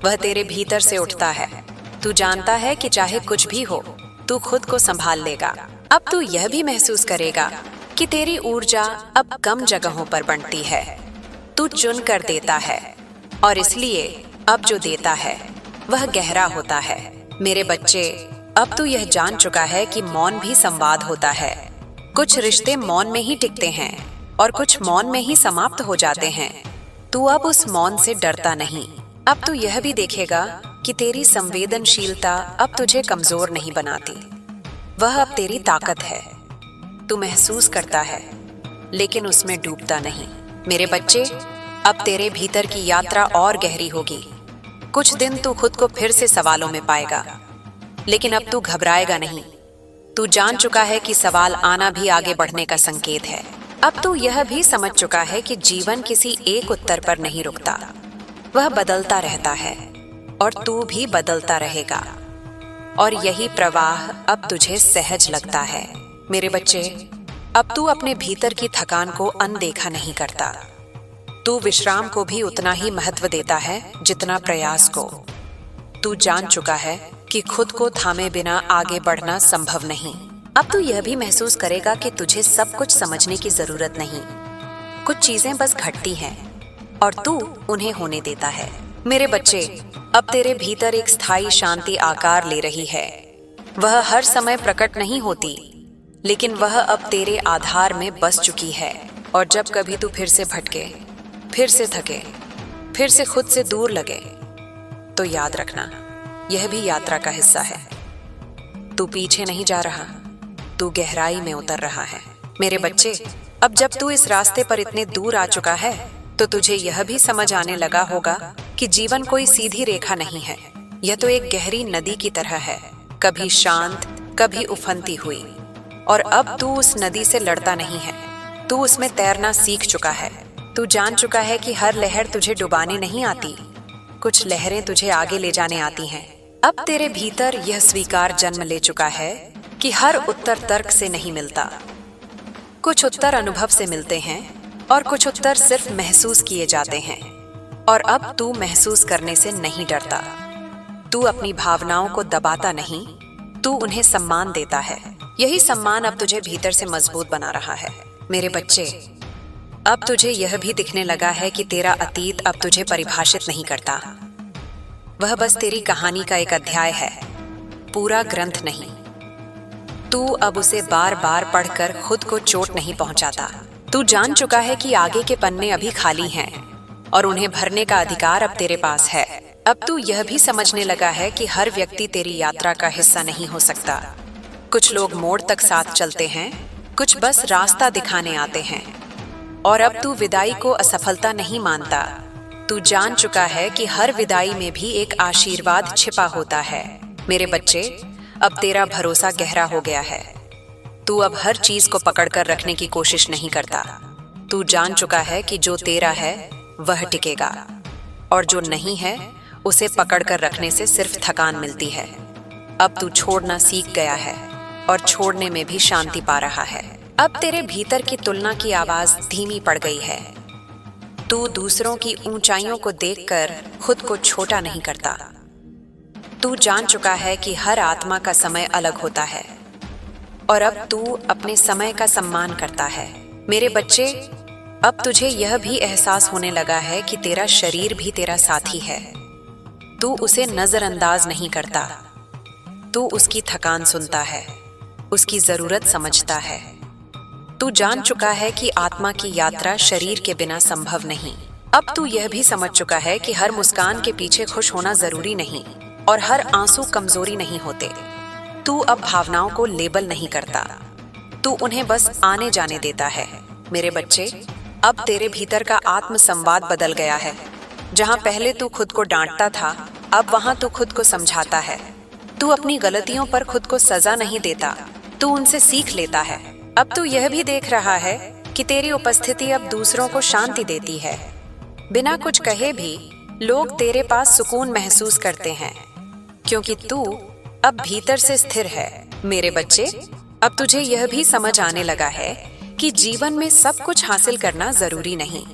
वह तेरे भीतर से उठता है। तू जानता है कि चाहे कुछ भी हो, तू खुद को संभाल लेगा। अब तू यह भी महसूस करेगा कि तेरी ऊर्जा अब कम जगहों पर बंटती है। तू चुन कर देता है, और इसलिए अब जो देता है वह गहरा होता है। मेरे बच्चे, अब तू यह जान चुका है कि मौन भी संवाद होता है। कुछ रिश्ते मौन में ही टिकते हैं और कुछ मौन में ही समाप्त हो जाते हैं। तू अब उस मौन से डरता नहीं। अब तू यह भी देखेगा कि तेरी संवेदनशीलता अब तुझे कमजोर नहीं बनाती, वह अब तेरी ताकत है। तू महसूस करता है, लेकिन उसमें डूबता नहीं। मेरे बच्चे, अब तेरे भीतर की यात्रा और गहरी होगी। कुछ दिन तू खुद को फिर से सवालों में पाएगा, लेकिन अब तू घबराएगा नहीं। तू जान चुका है कि सवाल आना भी आगे बढ़ने का संकेत है। अब तू यह भी समझ चुका है कि जीवन किसी एक उत्तर पर नहीं रुकता, वह बदलता रहता है, और तू भी बदलता रहेगा। और यही प्रवाह अब तुझे सहज लगता है। मेरे बच्चे, अब तू अपने भीतर की थकान को अनदेखा नहीं करता। तू विश्राम को भी उतना ही महत्व देता है जितना प्रयास को। तू जान चुका है कि खुद को थामे बिना आगे बढ़ना संभव नहीं। अब तू यह भी महसूस करेगा कि तुझे सब कुछ समझने की जरूरत नहीं। कुछ चीजें बस घटती हैं और तू उन्हें होने देता है। मेरे बच्चे, अब तेरे भीतर एक स्थायी शांति आकार ले रही है। वह हर समय प्रकट नहीं होती, लेकिन वह अब तेरे आधार में बस चुकी है। और जब कभी तू फिर से भटके, फिर से थके, फिर से खुद से दूर लगे, तो याद रखना, यह भी यात्रा का हिस्सा है। तू पीछे नहीं जा रहा, तू गहराई में उतर रहा है। मेरे बच्चे, अब जब तू इस रास्ते पर इतने दूर आ चुका है, तो तुझे यह भी समझ आने लगा होगा कि जीवन कोई सीधी रेखा नहीं है। यह तो एक गहरी नदी की तरह है, कभी शांत, कभी उफनती हुई। और अब तू उस नदी से लड़ता नहीं है, तू उसमें तैरना सीख चुका है। तू जान चुका है कि हर लहर तुझे डुबाने नहीं आती, कुछ लहरें तुझे आगे ले जाने आती हैं। अब तेरे भीतर यह स्वीकार जन्म ले चुका है कि हर उत्तर तर्क से नहीं मिलता। कुछ उत्तर अनुभव से मिलते हैं और कुछ उत्तर सिर्फ महसूस किए जाते हैं। और अब तू महसूस करने से नहीं डरता। तू अपनी भावनाओं को दबाता नहीं, तू उन्हें सम्मान देता है। यही सम्मान अब तुझे भीतर से मजबूत बना रहा है। मेरे बच्चे, अब तुझे यह भी दिखने लगा है कि तेरा अतीत अब तुझे परिभाषित नहीं करता। वह बस तेरी कहानी का एक अध्याय है, पूरा ग्रंथ नहीं। तू अब उसे बार बार पढ़कर खुद को चोट नहीं पहुंचाता। तू जान चुका है कि आगे के पन्ने अभी खाली हैं और उन्हें भरने का अधिकार अब तेरे पास है। अब तू यह भी समझने लगा है कि हर व्यक्ति तेरी यात्रा का हिस्सा नहीं हो सकता। कुछ लोग मोड़ तक साथ चलते हैं, कुछ बस रास्ता दिखाने आते हैं। और अब तू विदाई को असफलता नहीं मानता। तू जान चुका है कि हर विदाई में भी एक आशीर्वाद छिपा होता है। मेरे बच्चे, अब तेरा भरोसा गहरा हो गया है। तू अब हर चीज को पकड़कर रखने की कोशिश नहीं करता। तू जान चुका है कि जो तेरा है वह टिकेगा, और जो नहीं है उसे पकड़कर रखने से सिर्फ थकान मिलती है। अब तू छोड़ना सीख गया है और छोड़ने में भी शांति पा रहा है। अब तेरे भीतर की तुलना की आवाज धीमी पड़ गई है। तू दूसरों की ऊंचाइयों को देखकर खुद को छोटा नहीं करता। तू जान चुका है कि हर आत्मा का समय अलग होता है, और अब तू अपने समय का सम्मान करता है। मेरे बच्चे, अब तुझे यह भी एहसास होने लगा है कि तेरा शरीर भी तेरा साथी है। तू उसे नजरअंदाज नहीं करता, तू उसकी थकान सुनता है, उसकी जरूरत समझता है। तू जान चुका है कि आत्मा की यात्रा शरीर के बिना संभव नहीं। अब तू यह भी समझ चुका है कि हर मुस्कान के पीछे खुश होना जरूरी नहीं और हर आंसू कमजोरी नहीं होते। तू अब भावनाओं को लेबल नहीं करता, तू उन्हें बस आने जाने देता है। मेरे बच्चे, अब तेरे भीतर का आत्म संवाद बदल गया है। जहां पहले तू खुद को डांटता था, अब वहां तू खुद को समझाता है। तू अपनी गलतियों पर खुद को सजा नहीं देता, तू उनसे सीख लेता है। अब तू यह भी देख रहा है कि तेरी उपस्थिति अब दूसरों को शांति देती है। बिना कुछ कहे भी लोग तेरे पास सुकून महसूस करते हैं, क्योंकि तू अब भीतर से स्थिर है। मेरे बच्चे, अब तुझे यह भी समझ आने लगा है कि जीवन में सब कुछ हासिल करना जरूरी नहीं।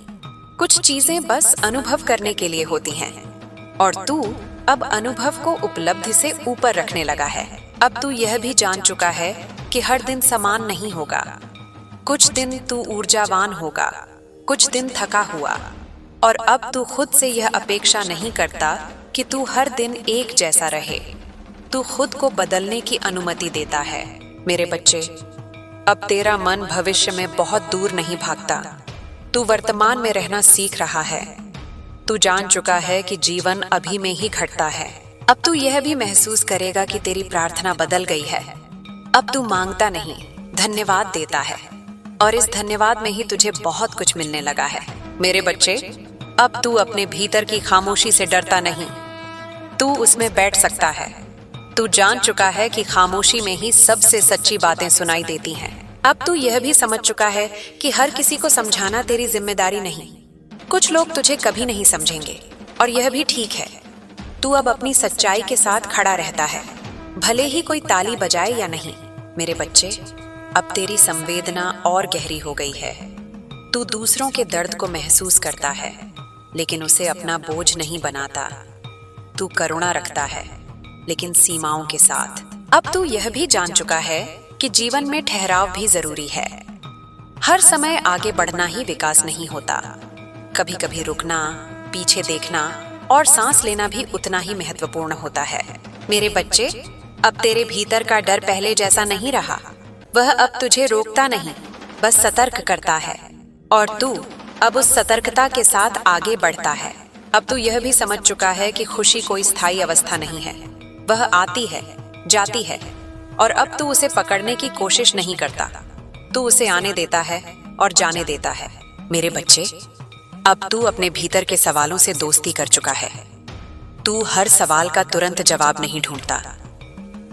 कुछ चीजें बस अनुभव करने के लिए होती हैं, और तू अब अनुभव को उपलब्धि से ऊपर रखने लगा है। अब तू यह भी जान चुका है कि हर दिन समान नहीं होगा। कुछ दिन तू ऊर्जावान होगा, कुछ दिन थका हुआ, और अब तू खुद से यह अपेक्षा नहीं करता कि तू हर दिन एक जैसा रहे। तू खुद को बदलने की अनुमति देता है। मेरे बच्चे, अब तेरा मन भविष्य में बहुत दूर नहीं भागता, तू वर्तमान में रहना सीख रहा है। तू जान चुका है कि जीवन अभी में ही घटता है। अब तू यह भी महसूस करेगा कि तेरी प्रार्थना बदल गई है। अब तू मांगता नहीं, धन्यवाद देता है, और इस धन्यवाद में ही तुझे बहुत कुछ मिलने लगा है। मेरे बच्चे, अब तू अपने भीतर की खामोशी से डरता नहीं, तू उसमें बैठ सकता है। तू जान चुका है कि खामोशी में ही सबसे सच्ची बातें सुनाई देती हैं। अब तू यह भी समझ चुका है कि हर किसी को समझाना तेरी जिम्मेदारी नहीं। कुछ लोग तुझे कभी नहीं समझेंगे, और यह भी ठीक है। तू अब अपनी सच्चाई के साथ खड़ा रहता है, भले ही कोई ताली बजाए या नहीं। मेरे बच्चे, अब तेरी संवेदना और गहरी हो गई है। तू दूसरों के दर्द को महसूस करता है, लेकिन उसे अपना बोझ नहीं बनाता। तू करुणा रखता है, लेकिन सीमाओं के साथ। अब तू यह भी जान चुका है कि जीवन में ठहराव भी जरूरी है। हर समय आगे बढ़ना ही विकास नहीं होता। कभी कभी रुकना, पीछे देखना और सांस लेना भी उतना ही महत्वपूर्ण होता है। मेरे बच्चे, अब तेरे भीतर का डर पहले जैसा नहीं रहा। वह अब तुझे रोकता नहीं, बस सतर्क करता है, और तू अब उस सतर्कता के साथ आगे बढ़ता है। अब तू यह भी समझ चुका है कि खुशी कोई स्थायी अवस्था नहीं है। वह आती है, जाती है, और अब तू उसे पकड़ने की कोशिश नहीं करता। तू उसे आने देता है और जाने देता है। मेरे बच्चे, अब तू अपने भीतर के सवालों से दोस्ती कर चुका है। तू हर सवाल का तुरंत जवाब नहीं ढूंढता।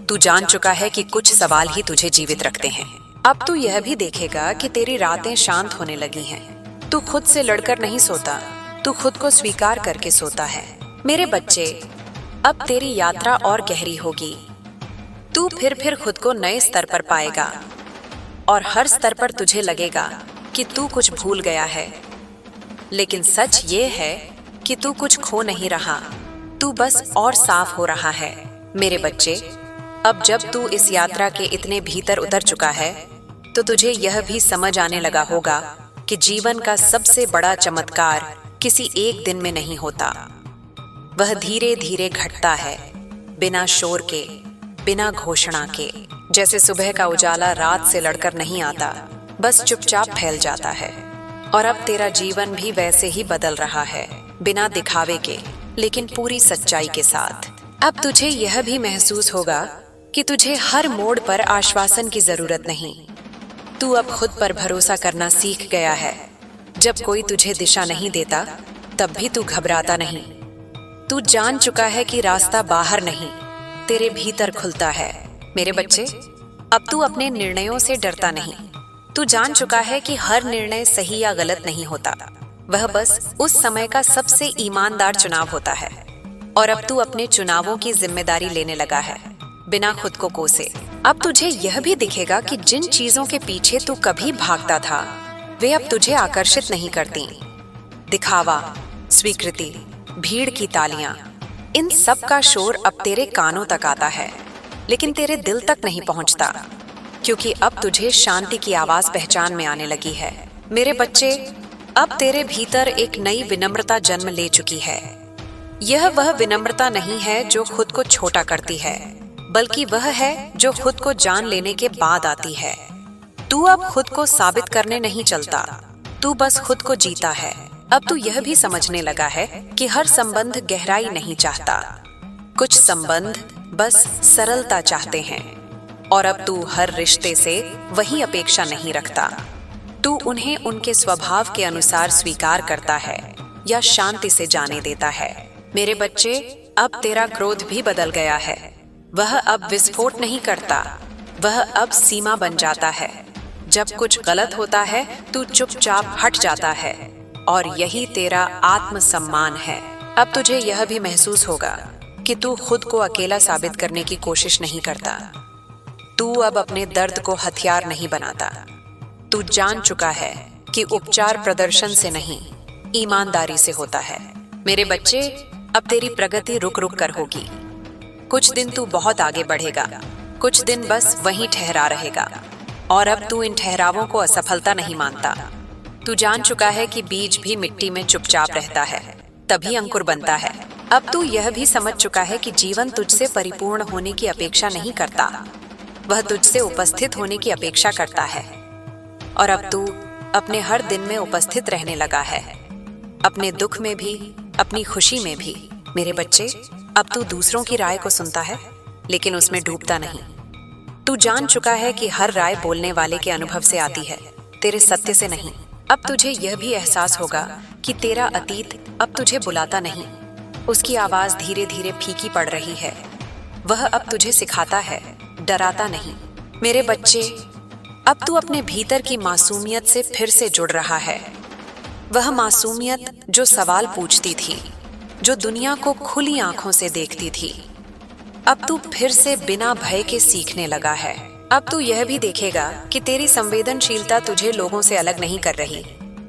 तू जान चुका है कि कुछ सवाल ही तुझे जीवित रखते हैं। अब तू यह भी देखेगा कि तेरी रातें शांत होने लगी हैं। तू खुद से लड़कर नहीं सोता, तू खुद को स्वीकार करके सोता है। मेरे बच्चे, अब तेरी यात्रा और गहरी होगी। तू फिर खुद को नए स्तर पर पाएगा, और हर स्तर पर तुझे लगेगा कि तू कुछ भूल गया है। लेकिन सच ये है कि तू कुछ खो नहीं रहा, तू बस और साफ हो रहा है। मेरे बच्चे, अब जब तू इस यात्रा के इतने भीतर उतर चुका है, तो तुझे यह भी समझ आने लगा होगा कि जीवन का सबसे बड़ा चमत्कार किसी एक दिन में नहीं होता। वह धीरे धीरे घटता है, बिना शोर के, बिना घोषणा के। जैसे सुबह का उजाला रात से लड़कर नहीं आता, बस चुपचाप फैल जाता है। और अब तेरा जीवन भी वैसे ही बदल रहा है, बिना दिखावे के, लेकिन पूरी सच्चाई के साथ। अब तुझे यह भी महसूस होगा कि तुझे हर मोड़ पर आश्वासन की जरूरत नहीं। तू अब खुद पर भरोसा करना सीख गया है। जब कोई तुझे दिशा नहीं देता, तब भी तू घबराता नहीं। तू जान चुका है कि रास्ता बाहर नहीं, तेरे भीतर खुलता है। मेरे बच्चे, अब तू अपने निर्णयों से डरता नहीं। तू जान चुका है कि हर निर्णय सही या गलत नहीं होता, वह बस उस समय का सबसे ईमानदार चुनाव होता है। और अब तू अपने चुनावों की जिम्मेदारी लेने लगा है, बिना खुद को कोसे। अब तुझे यह भी दिखेगा कि जिन चीजों के पीछे तू कभी भागता था, वे अब तुझे आकर्षित नहीं करती। दिखावा, स्वीकृति, भीड़ की तालियां, इन सब का शोर अब तेरे कानों तक आता है, लेकिन तेरे दिल तक नहीं पहुंचता, क्योंकि अब तुझे शांति की आवाज पहचान में आने लगी है। मेरे बच्चे, अब तेरे भीतर एक नई विनम्रता जन्म ले चुकी है। यह वह विनम्रता नहीं है जो खुद को छोटा करती है, बल्कि वह है जो खुद को जान लेने के बाद आती है। तू अब खुद को साबित करने नहीं चलता, तू बस खुद को जीता है। अब तू यह भी समझने लगा है कि हर संबंध गहराई नहीं चाहता, कुछ संबंध बस सरलता चाहते हैं। और अब तू हर रिश्ते से वही अपेक्षा नहीं रखता, तू उन्हें उनके स्वभाव के अनुसार स्वीकार करता है या शांति से जाने देता है। मेरे बच्चे, अब तेरा क्रोध भी बदल गया है। वह अब विस्फोट नहीं करता, वह अब सीमा बन जाता है। जब कुछ गलत होता है तू चुपचाप हट जाता है, और यही तेरा आत्मसम्मान है। अब तुझे यह भी महसूस होगा कि तू खुद को अकेला साबित करने की कोशिश नहीं करता। तू अब अपने दर्द को हथियार नहीं बनाता। तू जान चुका है कि उपचार प्रदर्शन से नहीं, ईमानदारी से होता है। मेरे बच्चे, अब तेरी प्रगति रुक रुक कर होगी। कुछ दिन तू बहुत आगे बढ़ेगा, कुछ दिन बस वहीं ठहरा रहेगा। और अब तू इन ठहरावों को असफलता नहीं मानता। तू जान चुका है कि बीज भी मिट्टी में चुपचाप रहता है, तभी अंकुर बनता है। अब तू यह भी समझ चुका है कि जीवन तुझसे परिपूर्ण होने की अपेक्षा नहीं करता, वह तुझसे उपस्थित होने की अपेक्षा करता है। और अब तू अपने हर दिन में उपस्थित रहने लगा है, अपने दुख में भी, अपनी खुशी में भी। मेरे बच्चे, अब तू दूसरों की राय को सुनता है, लेकिन उसमें डूबता नहीं। तू जान चुका है कि हर राय बोलने वाले के अनुभव से आती है, तेरे सत्य से नहीं। अब तुझे यह भी एहसास होगा कि तेरा अतीत अब तुझे बुलाता नहीं, उसकी आवाज धीरे धीरे फीकी पड़ रही है। वह अब तुझे सिखाता है, डराता नहीं। मेरे बच्चे, अब तू अपने भीतर की मासूमियत से फिर से जुड़ रहा है। वह मासूमियत जो सवाल पूछती थी, जो दुनिया को खुली आंखों से देखती थी। अब तू फिर से बिना भय के सीखने लगा है। अब तू यह भी देखेगा कि तेरी संवेदनशीलता तुझे लोगों से अलग नहीं कर रही,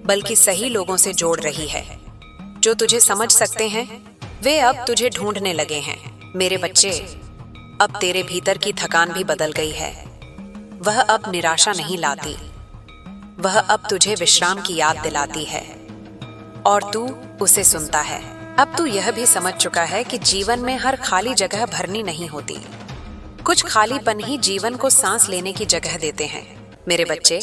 बल्कि सही लोगों से जोड़ रही है। जो तुझे समझ सकते हैं, वे अब तुझे ढूंढने लगे हैं। मेरे बच्चे, अब तेरे भीतर की थकान भी बदल गई है। वह अब निराशा नहीं लाती, वह अब तुझे विश्राम की याद दिलाती है, और तू उसे सुनता है। अब तू यह भी समझ चुका है कि जीवन में हर खाली जगह भरनी नहीं होती, कुछ खालीपन ही जीवन को सांस लेने की जगह देते हैं। मेरे बच्चे,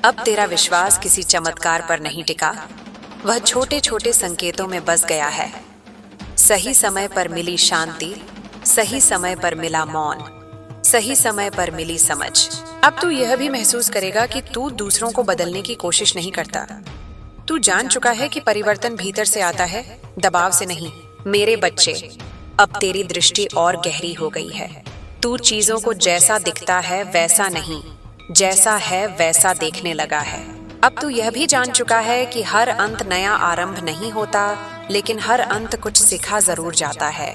अब तेरा विश्वास किसी चमत्कार पर नहीं टिका, वह छोटे छोटे संकेतों में बस गया है। सही समय पर मिली शांति, सही समय पर मिला मौन, सही समय पर मिली समझ। अब तू यह भी महसूस करेगा कि तू दूसरों को बदलने की कोशिश नहीं करता। तू जान चुका है कि परिवर्तन भीतर से आता है, दबाव से नहीं। मेरे बच्चे, अब तेरी दृष्टि और गहरी हो गई है। तू चीजों को जैसा दिखता है वैसा नहीं, जैसा है वैसा देखने लगा है। अब तू यह भी जान चुका है कि हर अंत नया आरंभ नहीं होता, लेकिन हर अंत कुछ सिखा जरूर जाता है।